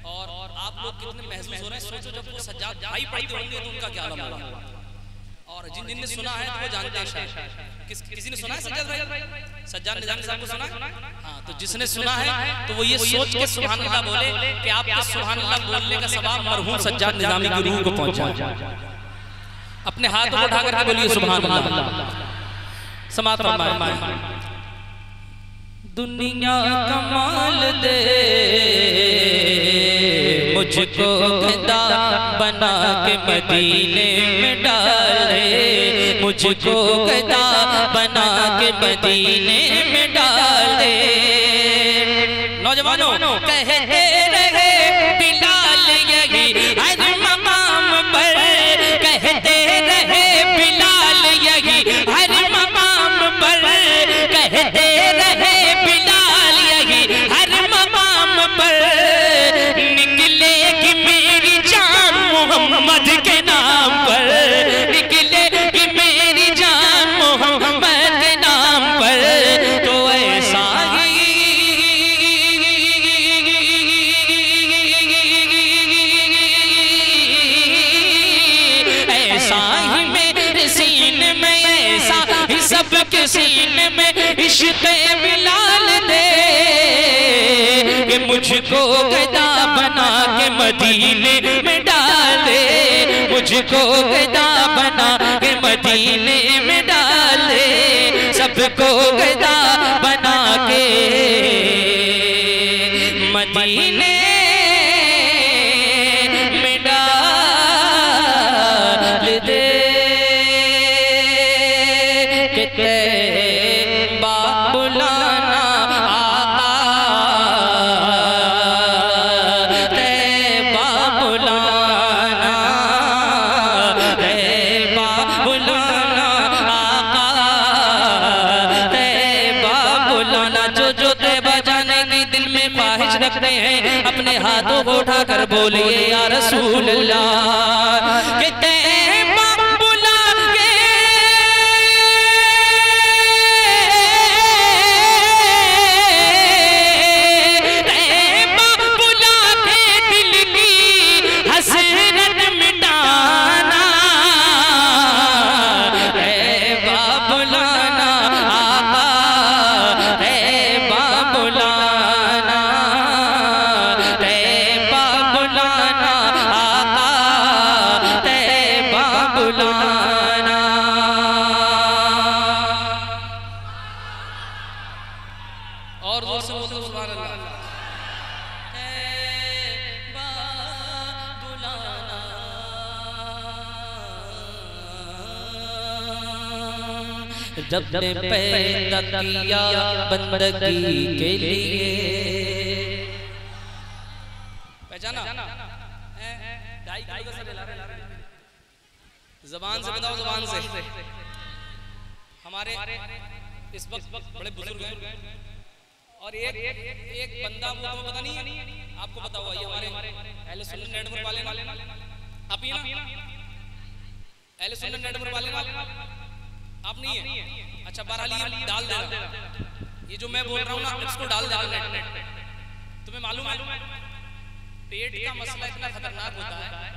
और आप लोग कितने महसूस हो रहे हैं। सोचो जब वो सज्जाद भाई पढ़ते होंगे तो उनका क्या हाल होगा, और जिन ने सुना है तो वो जानते हैं शायद। किसी ने सुना है सज्जाद भाई? सज्जाद निजामी साहब को सुना? हाँ, तो जिसने सुना है तो वो ये सोच के सुभान अल्लाह बोले कि आपके सुभान अल्लाह बोलने का सवाब मरहूम सज्जाद निजामी की रूह को पहुंचा। अपने हाथ को उठा करके बोलिए सुभान अल्लाह। समाप्त फरमाए। दुनिया कमाल दे मुझको गदा बना के मदीने में डाले, मुझको गदा बना के मदीने में डाले। नौजवानों कहते रहे बिलाल यही हर मकाम पर, कहते रहे बिलाल यही हर मकाम पर, कहते रहे बिलाल यही हर मकाम पर। निकलेगी मेरी जान मोहम्मद के नाम पर, निकलेगी मेरी जान मोहम्मद के नाम पर। तो ऐसा ही मेरे सीने में, ऐसा ही सबके सीने में इश्क़ बिलाल दे कि मुझको गदा बना के मदीने में डाले, मुझको गदा बना के मदीने में डाले, सबको गदा बना के मदीने में डाल दे। कितने बुलाना आका, तैबा बुलाना, तैबा बुलाना आका, तैबा बुलाना। जो तैबा जाने की दिल में ख्वाहिश रखते हैं अपने हाथों को उठाकर बोलिए या रसूल अल्लाह। कि तैबा बुला के दिल की हसरत मिटाना, तैबा बुलाना आका, तैबा बुलाना, तैबा बुलाना आका, तैबा बुलाना। और जोर से बोलो सुभान अल्लाह। तैबा बुलाना, जब ने पैदा किया बंदगी के लिए। पहचाना? जबान से बताओ, जबान से। हमारे इस वक्त बड़े बुजुर्ग हैं और एक बंदा वो तो पता नहीं है, आपको पता हुआ ये हमारे अहले सुन्नत नेटवर्क वाले ना, आप ही ना अहले सुन्नत नेटवर्क वाले ना, आप नहीं है? अच्छा बहरहाल ये डाल देना, ये जो मैं बोल रहा हूँ ना इसको डाल देना नेट पे। तुम्हें मालूम है पेट का मसला इतना खतरनाक होता है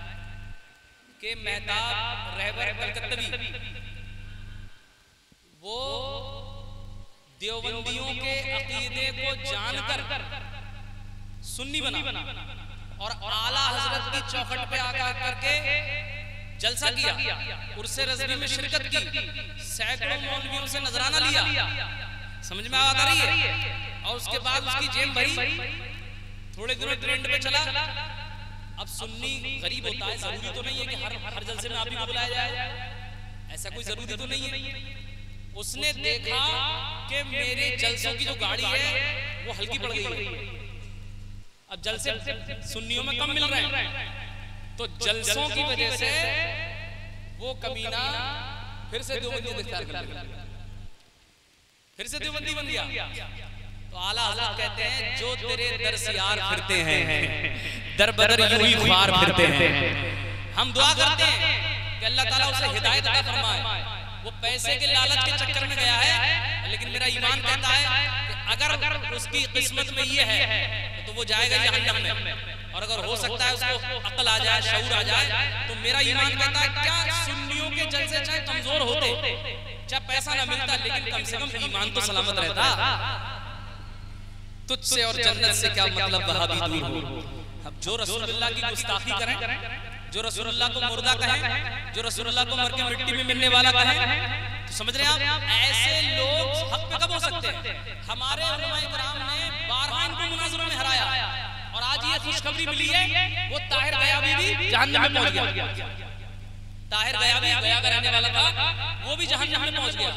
कि मेहताब रहबर कलकत्तवी वो देवबंदियों के अकीदे को जानकर सुन्नी बना और आला हजरत की चौखट पे आकर करके जलसा किया, उर्से रज़वी में शिरकत की, सैकड़ों मौलवियों से नजराना लिया। समझ में आ रही है? और उसके बाद उसकी जेब भरी, थोड़े दिनों ट्रेंड पे चला। अब सुन्नी गरीब होता है, जरूरी तो नहीं है कि हर जलसे में आप ही को बुलाया जाए, ऐसा कोई जरूरी तो नहीं है। उसने देखा कि मेरे जलसों की जो गाड़ी है वो हल्की पड़ गई है, अब जलसे सुन्नियों में कम मिल रहे हैं, तो जलसों की वजह से वो कमीना फिर से देवबंदी इख्तियार कर लिया, फिर से देवबंदी बन गया। तो आला हज़रत कहते हैं जो तेरे दर से यार फिरते हैं दर बदर यूं ही ख्वार फिरते हैं। हम दुआ करते हैं कि अल्लाह ताला उसे हिदायत अता फरमाए। वो पैसे के लालच के चक्कर में गया है, लेकिन मेरा ईमान कहता है कि अगर उसकी किस्मत में ये है तो वो जाएगा जहन्नम में, और अगर हो सकता है उसको अक्ल आ जाए, शऊर आ जाए, तो मेरा ईमान कहता है क्या सुन्नियों के जलसे चाहे कमजोर होते, चाहे पैसा ना मिलता, लेकिन कम से कम ईमान तो सलामत रहता। तुझसे और जन्नत से क्या मतलब वहाबी दूर हो। अब जो रसूलुल्लाह की गुस्ताखी करें जो रसूलुल्लाह को मुर्दा कहे, जो रसूलुल्लाह को मर के मिट्टी में मिलने वाला कहे, तो समझ रहे हैं आप? ऐसे लोग हक पे कब हो सकते हैं? हमारे उलमाए किराम ने 12 इनको मुनाज़रों में हराया और आज ये खुशखबरी मिली है वो ताहिर गयाबी भी जहन्नम में पहुंच गया। ताहिर गयाबी गया का रहने वाला था, वो भी जहन्नम में पहुंच गया।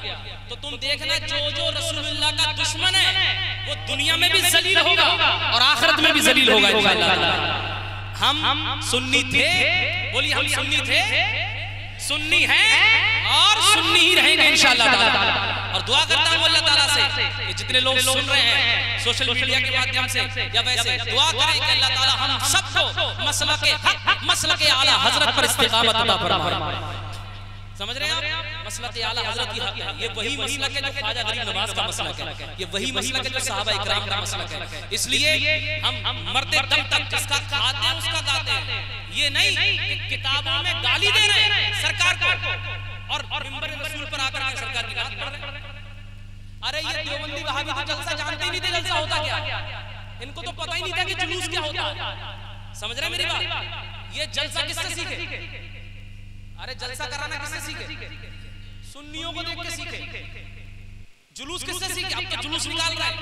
तो तुम देखना जो रसूलुल्लाह का दुश्मन है वो दुनिया में भी जलील होगा और आखिरत में भी जलील होगा इंशाअल्लाह। हम सुन्नी थे, बोलिए हम सुन्नी थे, सुन्नी हैं और सुन्नी ही रहेंगे इंशाअल्लाह ताला। और दुआ करता हूं अल्लाह ताला से कि जितने लोग सुन रहे हैं सोशल मीडिया के माध्यम से या वैसे, दुआ करें कि अल्लाह ताला हम सबको मसलके हक, मसलके आला हजरत पर इस्तिकामत अता फरमाए। समझ रहे हैं आप? मसलक आला हजरत की हक है। ये वही मसलक है जो ख्वाजा गरीब नवाज का मसलक है, ये वही मसलक है जो सहाबा इकराम का मसलक है। इसलिए हम मरते दम तक जिसका खाते हैं उसका गाते हैं। ये नहीं कि किताबों में गाली दे रहे हैं सरकार को और मिंबर रसूल पर आकर के सरकार की बात कर रहे हैं। अरे ये देवबंदी वहाबी तो जलसा जानते ही नहीं थे, जलसा होता क्या? इनको तो पता ही नहीं था कि जुलूस क्या होता है। समझ रहे मेरी बात? ये जलसा किससे सीखे? अरे जलसा कराना किससे सीखे? सुन्नियों को देख के सीखे। जुलूस किससे सीखे? अब तो जुलूस निकाल रहा है।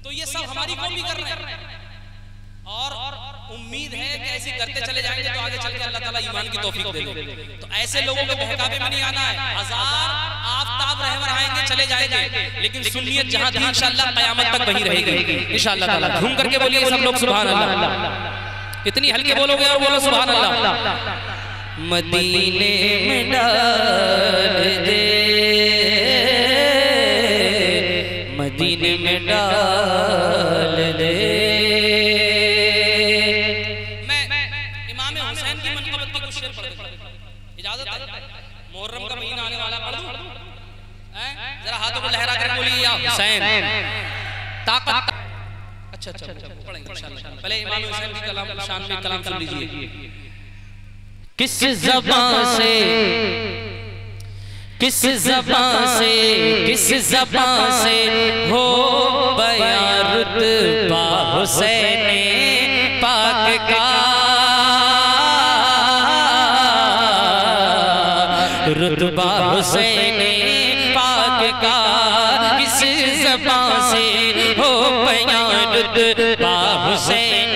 तो ये सब हमारी कौम भी कर रहे हैं और उम्मीद है कि ऐसे करते चले जाएंगे तो आगे चल के अल्लाह ताला ईमान की तौफीक दे दे। तो ऐसे लोगों के बहकावे में नहीं आना है। हजार आफताब रहबर आएंगे चले जाएंगे, लेकिन सुन्नियत जहां थी इंशाअल्लाह क़यामत तक वही रहेगी इंशाअल्लाह ताला। झूम करके बोलिए सब लोग सुभान अल्लाह। इतनी हल्के बोलोगे और बोलो सुभान अल्लाह। मदीने में डाल दे, मदीने में डाल दे। मैं इमाम हुसैन की मनक़बत का कुछ शेर पढ़ दूं, इजाजत है? मुहर्रम का महीना आने वाला, पढ़ दूं? जरा हाथों को लहरा कर बोलिए या हुसैन ताकत। अच्छा पढ़ेंगे इंशाअल्लाह। पहले इमाम हुसैन की कलाम शान में कलाम सुन लीजिए। किस ज़बान से, किस ज़बान से, किस ज़बान से हो बयां रुतबा हुसैन पाक का, रुतबा हुसैन पाक का। किस ज़बान से हो बयां रुतबा हुसैन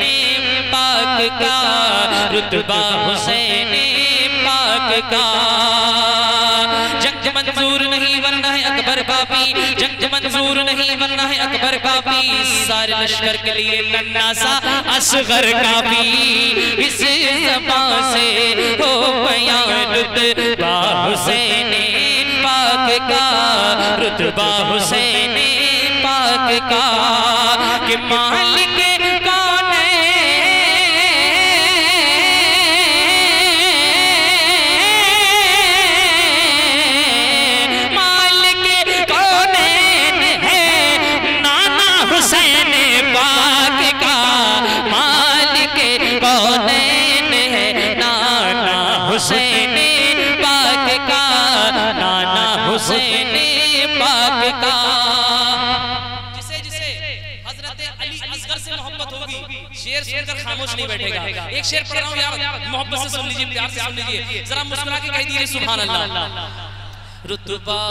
पाक का, रुतबा हुसैन पाक का। जंग मंजूर नहीं वरना है अकबर पापी, जंग मंजूर नहीं वरना है अकबर पापी। सारे लश्कर के लिए नन्ना सा असगर काफी। इस ज़बान से हो बयां रुतबा हुसैन पाक का, रुतबा हुसैन पाक का। कि मालिक हुसैन पाक का, नाना हुसैन पाक का। जिसे जिसे हजरत अली असगर से मोहब्बत होगी शेर सुनकर खामोश नहीं बैठेगा। एक शेर पढ़ रहा हूं यार, मोहब्बत से सुन लीजिए, प्यार से सुन लीजिए, जरा मुस्कुरा के कह दीजिए सुभान अल्लाह। रुतबा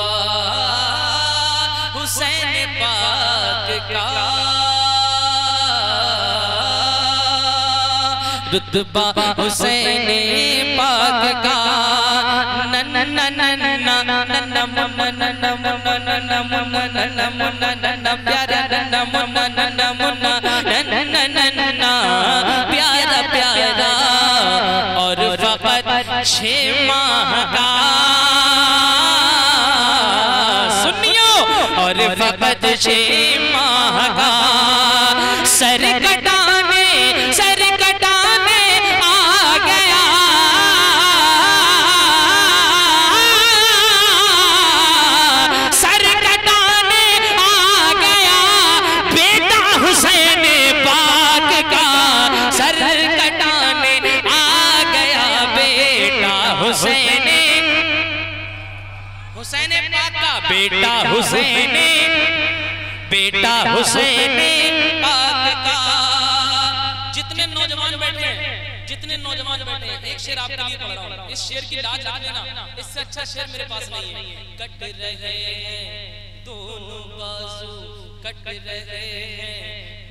हुसैन पाक का, रुतबा हुसैन पाक का। नन्ना नन्ना नन्ना नन्ना मुन्ना नन्ना मुन्ना नन्ना मुन्ना नन्ना मुन्ना नन्ना प्यारा नन्ना मुन्ना नन्ना मुन्ना नन्ना नन्ना प्यारा प्यारा। और फकत 6 माह का, सुनियो, और फकत 6 माह का। सर कटाने, सर कटाने आ गया, सर कटाने आ गया बेटा हुसैन पाक का। सर कटाने आ गया बेटा हुसैन, हुसैन पाक का बेटा हुसैन, बेटा हुसैन पाक का। जितने नौजवान बैठे हैं, जितने नौजवान बैठे हैं, एक शेर आपके लिए पढ़ रहा हूं, इस शेर की लाज रख लेना, इससे अच्छा शेर मेरे पास नहीं है। कट रहे हैं दोनों बाजू, कट रहे हैं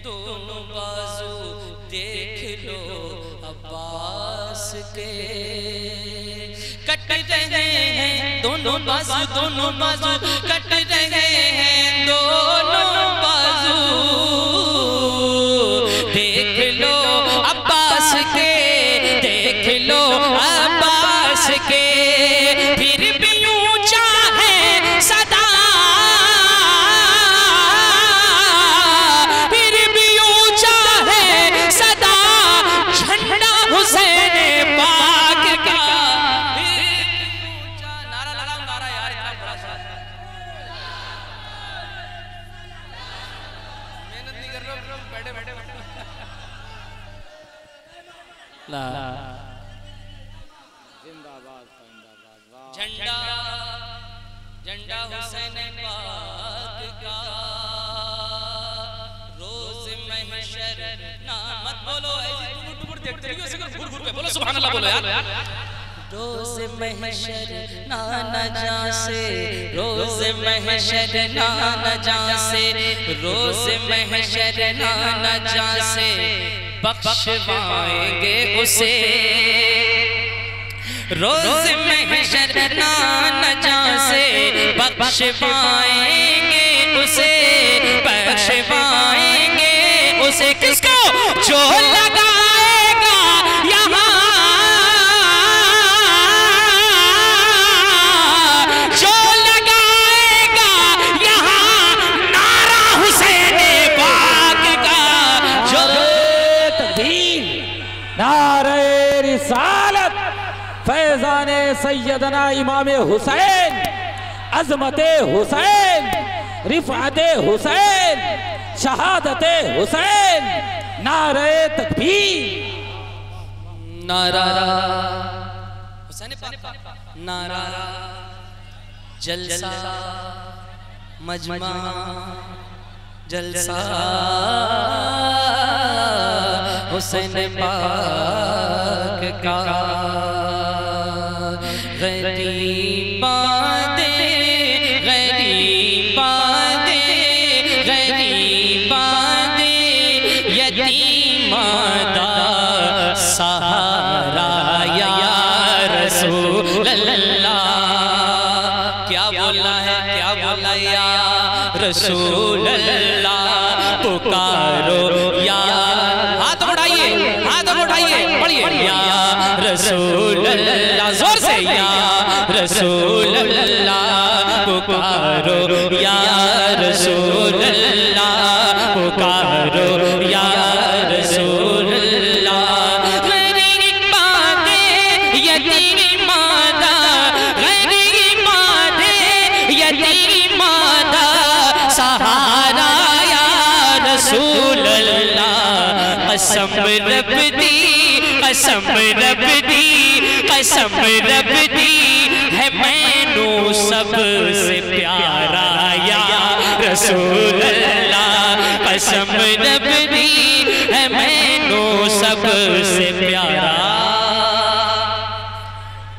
दोनों बाजू, देख लो अब्बास के। कट रहे हैं दोनों बाजू, दोनों बाजू कट रहे हैं दोनों बाजू, देख लो अब्बास के, देख लो अब्बास के। फिर भी ऊंचा है सदा, फिर भी ऊंचा है सदा झंडा हुसैन पाक का। नारा लगाओ, नारा यार, इतना बड़ा सा मेहनत नहीं कर रहे हो, बैठे बैठे झंडा, झंडा हुसैन पाक का। रोज महशर ना मत बोलो ऐसे टुकुर देखते रहिए, ऐसे घूर घूर के बोलो सुभान अल्लाह बोलो यार। रोज महशर ना नजा से, रोज महशर ना नजा से, रोज महशर ना नजा से बख्शवाएंगे उसे। रोज महशर ना नजा से बख्शवाएंगे उसे, बख्शवाएंगे उसे। किसको? जो लगाएगा यहाँ, जो लगाएगा यहाँ नारा हुसैन पाक का। जो तकबीर, नारे रिसालत, फैजाने सैयदना इमाम हुसैन, अजमते हुसैन, रिफाते हुसैन, शहादते हुसैन, नारे तकबीर, नारा हुसैन पाक, नारा जलसा मजमा, जलसा हुसैन पाक का। गरीबा दे, गरीबा दे, गरीबा दे, यतीमा दा सहारा या रसूल अल्लाह। क्या बोला है, क्या बोला या रसूल अल्लाह, पुकारो या, हाथ उठाइए, हाथ उठाइए, पढ़िए या रसूल अल्लाह, जोर से या रसूल अल्लाह, पुकारो या रसूल अल्लाह, पुकारो या रसूल अल्लाह। गरीबा दे यतीमा दा, गरीबा दे यतीमा दा सहारा या रसूल अल्लाह। कसम रब दी, कसम रब दी, कसम रब दी है मैनू सबसे प्यारा या रसूल अल्लाह। कसम रब दी है मैनू सबसे प्यारा।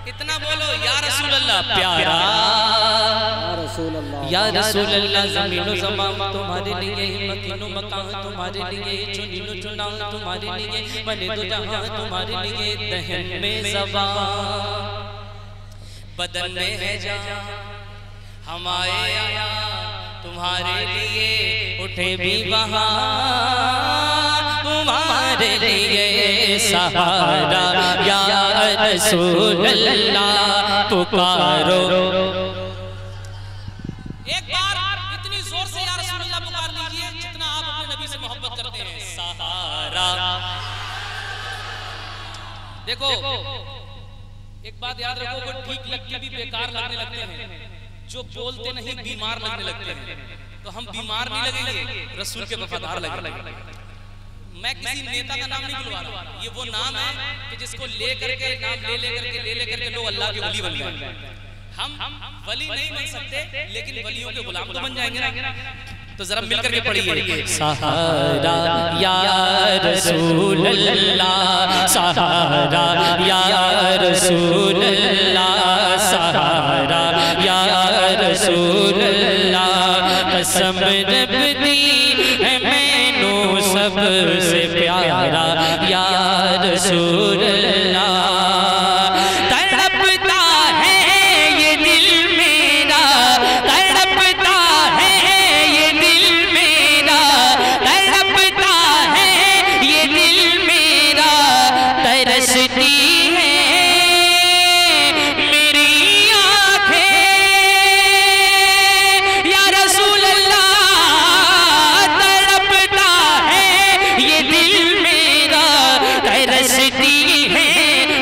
इतना बोलो या रसूल अल्लाह प्यारा, या रसूल अल्लाह। ज़मीनो ज़मान तुम्हारे लिए, मकीनो मकान तुम्हारे लिए, चुनीनो चुनाव तुम्हारे लिए, बने दो जहां तुम्हारे लिए। दहन में ज़बान, बदन में है जान, हम आए आया तुम्हारे लिए, उठे भी वहाँ तुम्हारे लिए सहारा या रसूल अल्लाह, पुकारो। एक बार इतनी जोर से या रसूल अल्लाह पुकार लीजिए जितना आप अपने नबी से मोहब्बत करते हैं। सहारा। देखो एक बात याद रखो, वो ठीक लगती भी बेकार लगने लगते हैं, जो बोलते नहीं बीमार लगने लगते हैं। तो हम बीमार नहीं लगेंगे, रसूल के वफादार लगेंगे। मैं किसी नेता का नाम नहीं बुलवा रहा, ये वो नाम है कि जिसको ले करके नाम ले करके लोग अल्लाह के वली बन गए। हम वली नहीं बन सकते, लेकिन वलियों के गुलाम तो बन जाएंगे ना। तो जरा मिलकर के पढ़िए। सहारा या रसूल अल्लाह, सहारा या रसूल अल्लाह, सहारा या रसूल अल्लाह। कसम रब दी है मैनू सबसे प्यारा या रसूल अल्लाह। तड़पता है ये दिल मेरा, तड़पता है ये दिल मेरा, तड़पता है ये दिल मेरा। तरसती है मेरी आँखें या रसूल अल्लाह। तड़पता है ये दिल मेरा, तरसती है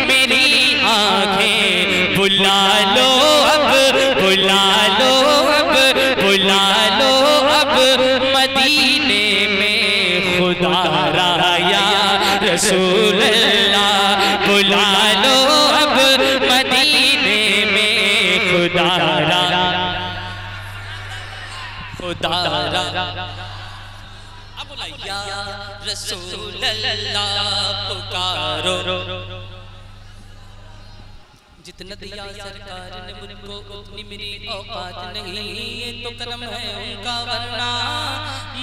मेरी आँखें। बुला लो अब, बुला लो अब, बुला लो अब मदीने में खुदा रा या रसूल अल्लाह। बुला लो अब मदीने में खुदा रा, खुदा रा। अब बुलाइए या रसूल अल्लाह पुकारो। जितना दिया सरकार ने मुझको उतनी मेरी औकात नहीं, ये तो करम है उनका, वरना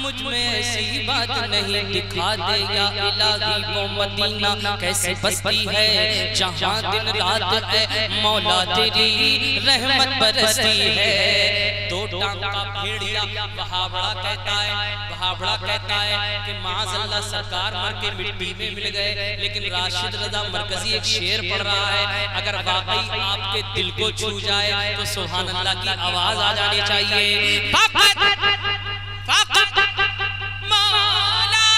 मुझ में ऐसी बात नहीं। दिखा दे या इलाही वो मदीना कैसी बस्ती है, जहाँ दिन रात है मौला तेरी रहमत बरसती है। दो टांग का भेड़िया वहावड़ा कहता है, वहावड़ा कहता है कि माज़अल्लाह सरकार मर के मिट्टी में मिल गए, लेकिन राशिद रज़ा मरकजी एक शेर पढ़ रहा है, अगर वाकई आपके दिल को छू जाए तो सुभान अल्लाह की आवाज आ जानी चाहिए। फ़क़त फ़क़त मौला,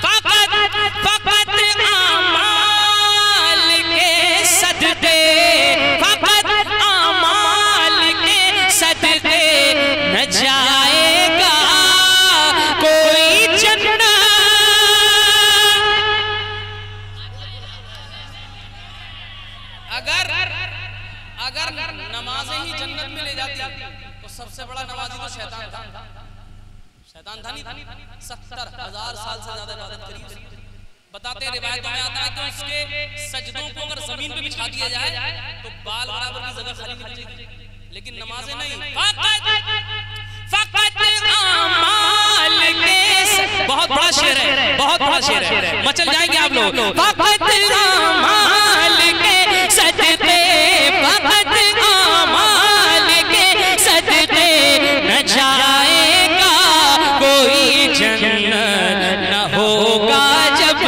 फ़क़त फ़क़त आमाल के सदक़े, फ़क़त आमाल के सदक़े न जाएगा कोई जन्नत। अगर नमाजें ही जन्नत में ले जाती तो सबसे बड़ा नमाजी तो शैतान था। शैतान था नहीं, 70,000 साल से ज्यादा इबादत करी उसने। बताते हैं रिवायतों में आता है कि उसके सजदों को अगर जमीन पे बिछा दिया जाए तो बाल बराबर की जगह खाली नहीं बचेगी, लेकिन नमाजें नहीं। फ़क़त आमाल के, बहुत बड़ा शेर है, बहुत बड़ा शेर है, मचल जाएंगे आप लोग। फ़क़त आमाल के सदक़े, फ़क़त आमाल के सदक़े न जाएगा कोई जन्नत। न होगा जब,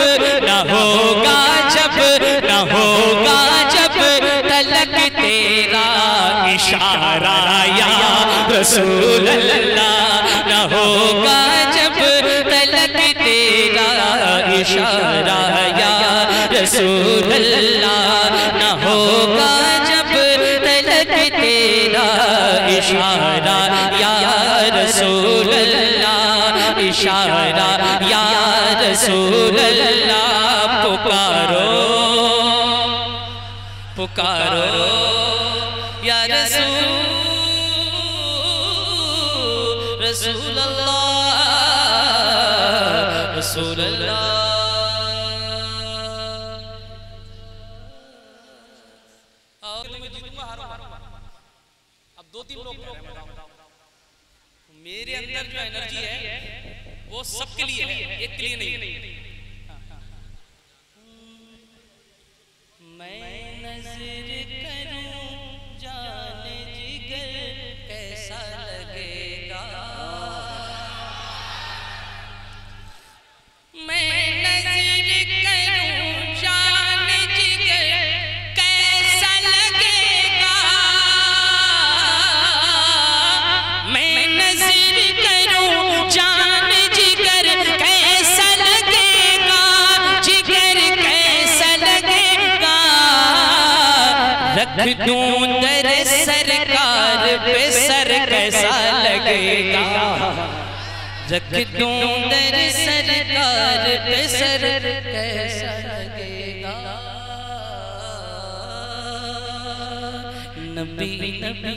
न होगा जब, न होगा जब तलक तेरा इशारा या रसूल अल्लाह। न होगा जब तलक तेरा इशारा या रसूल अल्लाह। न होगा जब तलक तेरा इशारा या रसूल अल्लाह, इशारा या रसूल अल्लाह। पुकारो पुकारो या रसूल, रसूल अल्लाह, रसूल अल्लाह। अब 2-3 लोग मेरे अंदर जो एनर्जी है वो सबके लिए है, एक के लिए नहीं। मैं नजर करूं जाने जिगर कैसा लगेगा, मैं नजर करूं जाने जिगर कैसा लगेगा, मैं नजर करूं जाने जिगर कैसा लगेगा, जिगर कैसा लगेगा। रख दूं दर सरकार पे सर कैसा लगेगा, रख दूं दर सरकार पे सर कैसा लगेगा। नबी नबी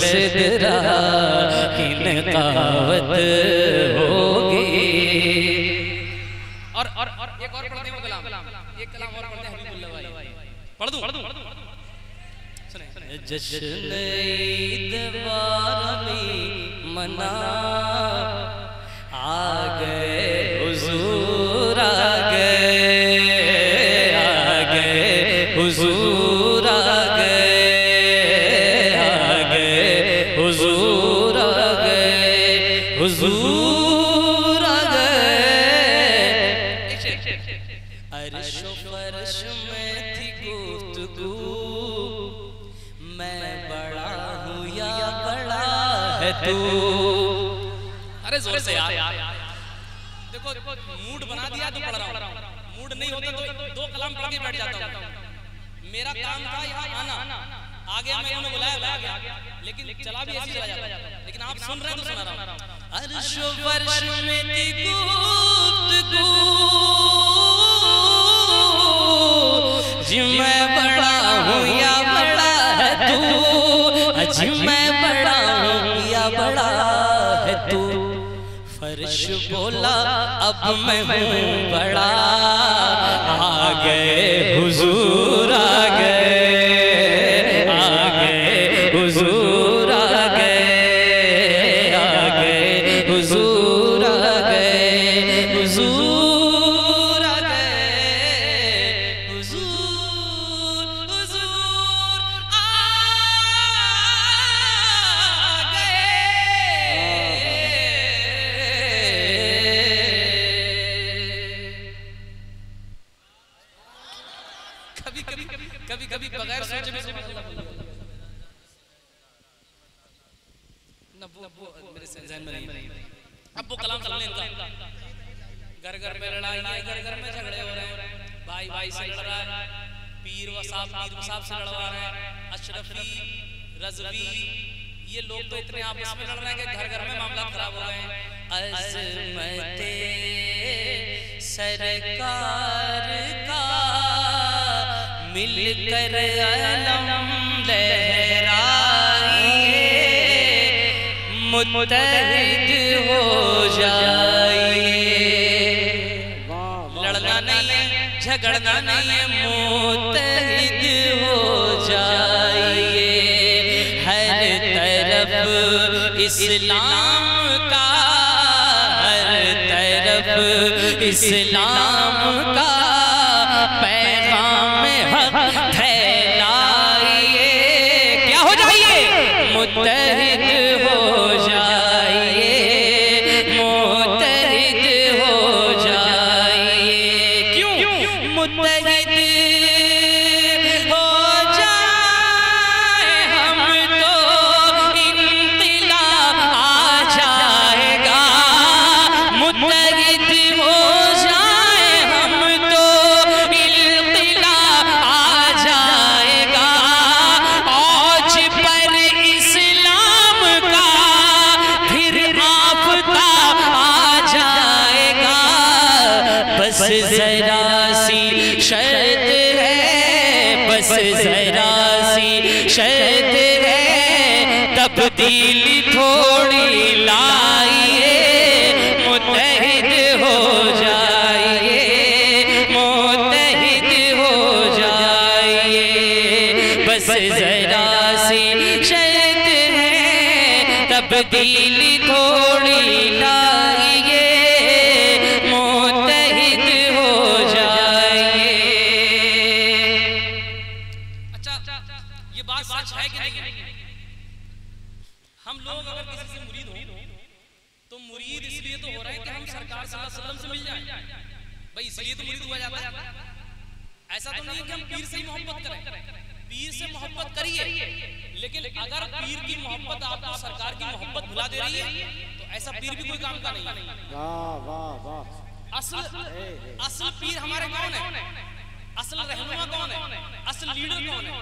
सिदरा की नकावत होगी। और एक और पढ़ते हैं वो कलाम, एक कलाम और पढ़ते हैं हबीबुल्लाह भाई, पढ़ दूं सुने। जश्न ईद बारहवीं मना आ गए हुजूर, आ गए हुजूर, आ गए हुजूर, आ गए हुजूर, आ गए। अर्श फर्श में थी गुफ्तगू, मैं बड़ा हूँ या बड़ा है तू। अरे जोर से यार, देखो मूड बना दिया तो पढ़ रहा हूँ, मूड नहीं होता तो दो कलाम पढ़ के बैठ जाता हूँ। मेरा काम था यहाँ आना, आ गया, मैं उन्हें बुलाया, मैं आ गया, लेकिन चला भी ऐसे चला जाता, लेकिन आप सुन रहे हैं तो सुना रहा हूँ। अर्श फर्श में थी गुफ्तगू, जी मैं बड़ा हूँ या बड़ा है तू, जी मैं बड़ा हूँ या बड़ा है तू। फर्श बोला अब मैं हूँ बड़ा, आ गए हुजूर, आ गए हुजूर, आ गए हुजूर, आ गए हुजूर, आ गए हुजूर, हुजूर आ गए। कभी बगैर सोचे भी मेरे ज़हन में नहीं। अब वो कलाम चलने इनका, घर घर में लड़ाई है, घर घर में झगड़े हो रहे हैं, भाई भाई से लड़ रहा है, पीर व साहब से लड़वा रहे हैं, अशरफी रज़वी, ये लोग तो इतने आपस में लड़ रहे हैं कि घर घर में मामला खराब हो गए हैं। अज़मते सरकार का मिलकर अलम लहराइए, मुत्तहिद हो जाइए। लड़ना नहीं है, झगड़ना नहीं है, मुत्तहिद हो जाइए। हर तरफ इस्लाम का, हर तरफ इस्लाम का पैगाम हक फैलाइए। क्या हो जाइए? मुत्तहिद हो जाइए, मुत्तहिद हो जाइए। क्यों मुत्तहिद हो जाए हम तो इंक़िलाब आ जाएगा। मुत्तहिद हो जाए हम तो इंक़िलाब आ जाएगा। औज पर इस्लाम का फिर आफ़ताब आ जाएगा। बस जरा सी शर्त है, बस जरा सी शर्त है, तब्दीली थोड़ी लाइए। मुत्तहिद हो जाइए, मुत्तहिद हो जाइए। बस जरा सी शर्त है, तब्दीली थोड़ी लाइए। मुत्तहिद हो जाइए। अच्छा, ये बात सच है कि नहीं? हम लोग अगर किसी से मुरीद हो तो मुरीद इसलिए तो हो रहे हैं कि हम सरकार सल्लल्लाहु अलैहि वसल्लम से मिल जाएं, भाई इसलिए तो मुरीद हुआ जाता है। ऐसा तो नहीं है कि हम पीर से ही मोहब्बत करें, पीर से मोहब्बत करिए, लेकिन अगर पीर की मोहब्बत आपको सरकार की मोहब्बत भुला दे रही है तो ऐसा पीर भी कोई काम का नहीं है। वाह वाह वाह। असल पीर हमारे कौन है? असल रहनुमा कौन है? असल लीडर कौन है?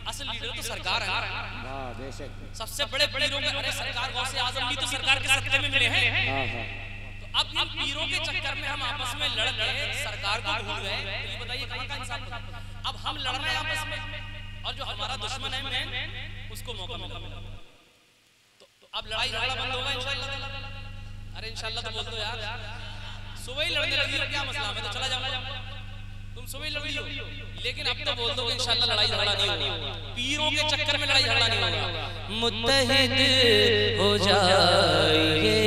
असल लीडर तो सरकार है। वाह बेशक। सबसे बड़े पीरों के, अरे सरकार गौसे आजम भी तो सरकार के सत्ते में मिले हैं। हाँ हाँ। तो अब इन पीरों के चक्कर में हम आपस में लड़ गए, सरकार को भूल गए, तो ये बताइए कहाँ का इंसाफ होगा? अब हम लड़ रहे हैं आपस में और जो हमारा दुश्मन है मैन, उसको मौका मिला। अब लड़ाई झगड़ा बंद होगा इंशाल्लाह। अरे इंशाल्लाह तो बोल दो यार, सुबह ही लड़ने लगी हो, क्या मसला, मैं तो चला जाऊंगा, तुम सुबह ही लड़ी हो, लेकिन अब तो बोल दो कि इंशाल्लाह लड़ाई झगड़ा नहीं होगा, पीरों के चक्कर में लड़ाई झगड़ा नहीं होगा। मुत्तहिद हो जाइए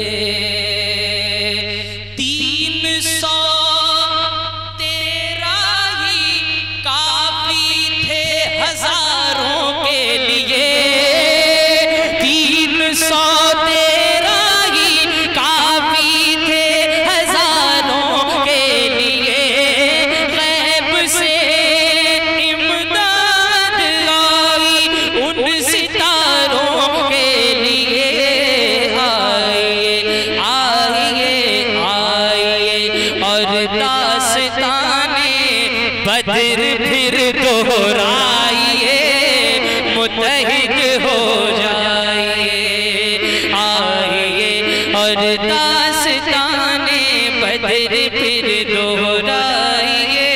313 ही काफी थे हजारों के लिए, 313 ही काफी थे हजारों के लिए। गैब से इमदाद आई उन सितारों के लिए। आइए आइए आइए और दास्ताने बदर फिर दोहराइए, मुत्तहिद हो जाइए। आइए और दास्ताने बदर फिर दोहराइए,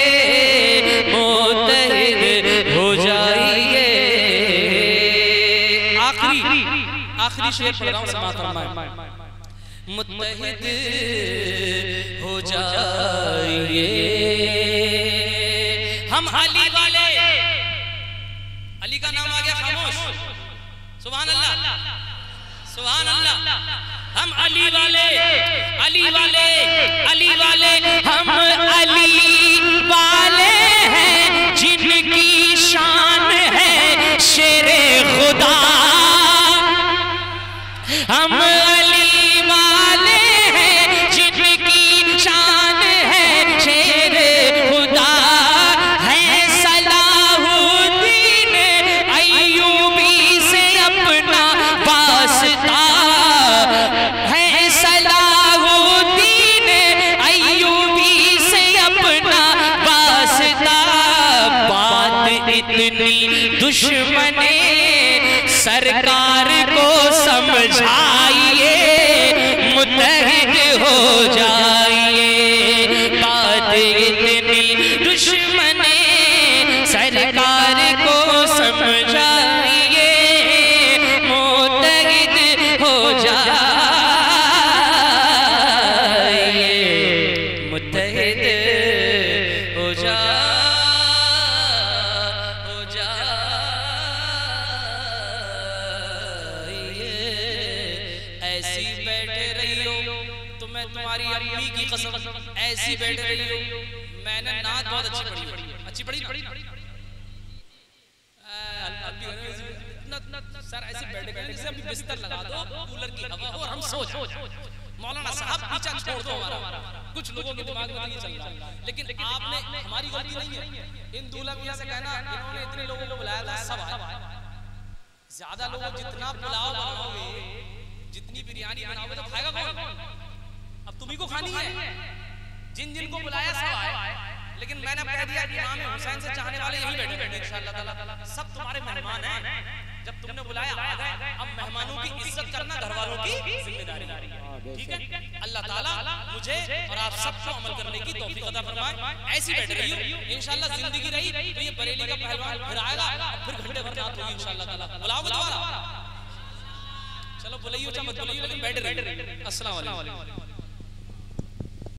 मुत्तहिद हो जाइए। आखिरी शेर पढ़ रहा हूं, समाप्त फरमाएं। मुत्तहिद हो जाइए हम अली वाले, अली का नाम आ गया खामोश, सुभान अल्लाह सुभान अल्लाह। हम अली वाले, अली वाले, अली वाले, हम अली वाले हैं जिनकी शान है शेरे खुदा। हम अली वाले हैं जिनकी शान है शेरे खुदा। है सलाहुद्दीन अय्यूबी से अपना वास्ता, है सलाहुद्दीन अय्यूबी से अपना वास्ता। बात इतनी दुश्मने सरकार को समझाइए, मुत्तहिद हो जाइए। बात इतनी दुश्मने सरकार को समझाइए, मुत्तहिद हो जाइए, मुत्तहिद हो जाइए। ऐसी बैठे रही हो तो मैं तुम्हारी अम्मी की कसम, ऐसी बैठे रही हो। मैंने नात बहुत अच्छी पढ़ी, अच्छी पढ़ी सर ऐसे बैठे जैसे अभी बिस्तर लगा दो, कूलर की हवा हो और हम सो जाओ। मौलाना साहब पीछा छोड़ दो हमारा, कुछ लोगों के दिमाग में नहीं चल रहा, लेकिन आपने हमारी गलती नहीं है। इन दूल्हा मियां से कहना इन्होंने इतने लोगों को बुलाया था, सब आए। ज्यादा लोग जितना पुलाव बनाओगे, जितनी बिरयानी बनाओगे तो खाएगा कौन? अब तुम्ही को खानी है। जिन जिन को बुलाया सब आए, लेकिन मैंने कह दिया इमाम हुसैन से चाहने वाले यही बैठे इंशाअल्लाह ताला, सब तुम्हारे मेहमान हैं। जब तुमने बुलाया आ गए, अब मेहमानों की इज्जत करना घर वालों की जिम्मेदारी है, ठीक है? अल्लाह ताला मुझे और आप सबको अमल करने की तौफीक अता फरमाए। ऐसी बैठ रही हो, इंशाअल्लाह जिंदगी रही तो ये बरेली का पहलवान फिर आएगा, फिर घंटे भर रात होगी इंशाअल्लाह ताला। बुलाओगे दोबारा? चलो बुलाइयो, चाहे मत बुलाइयो, लेकिन बैठ रही। अस्सलाम वालेकुम।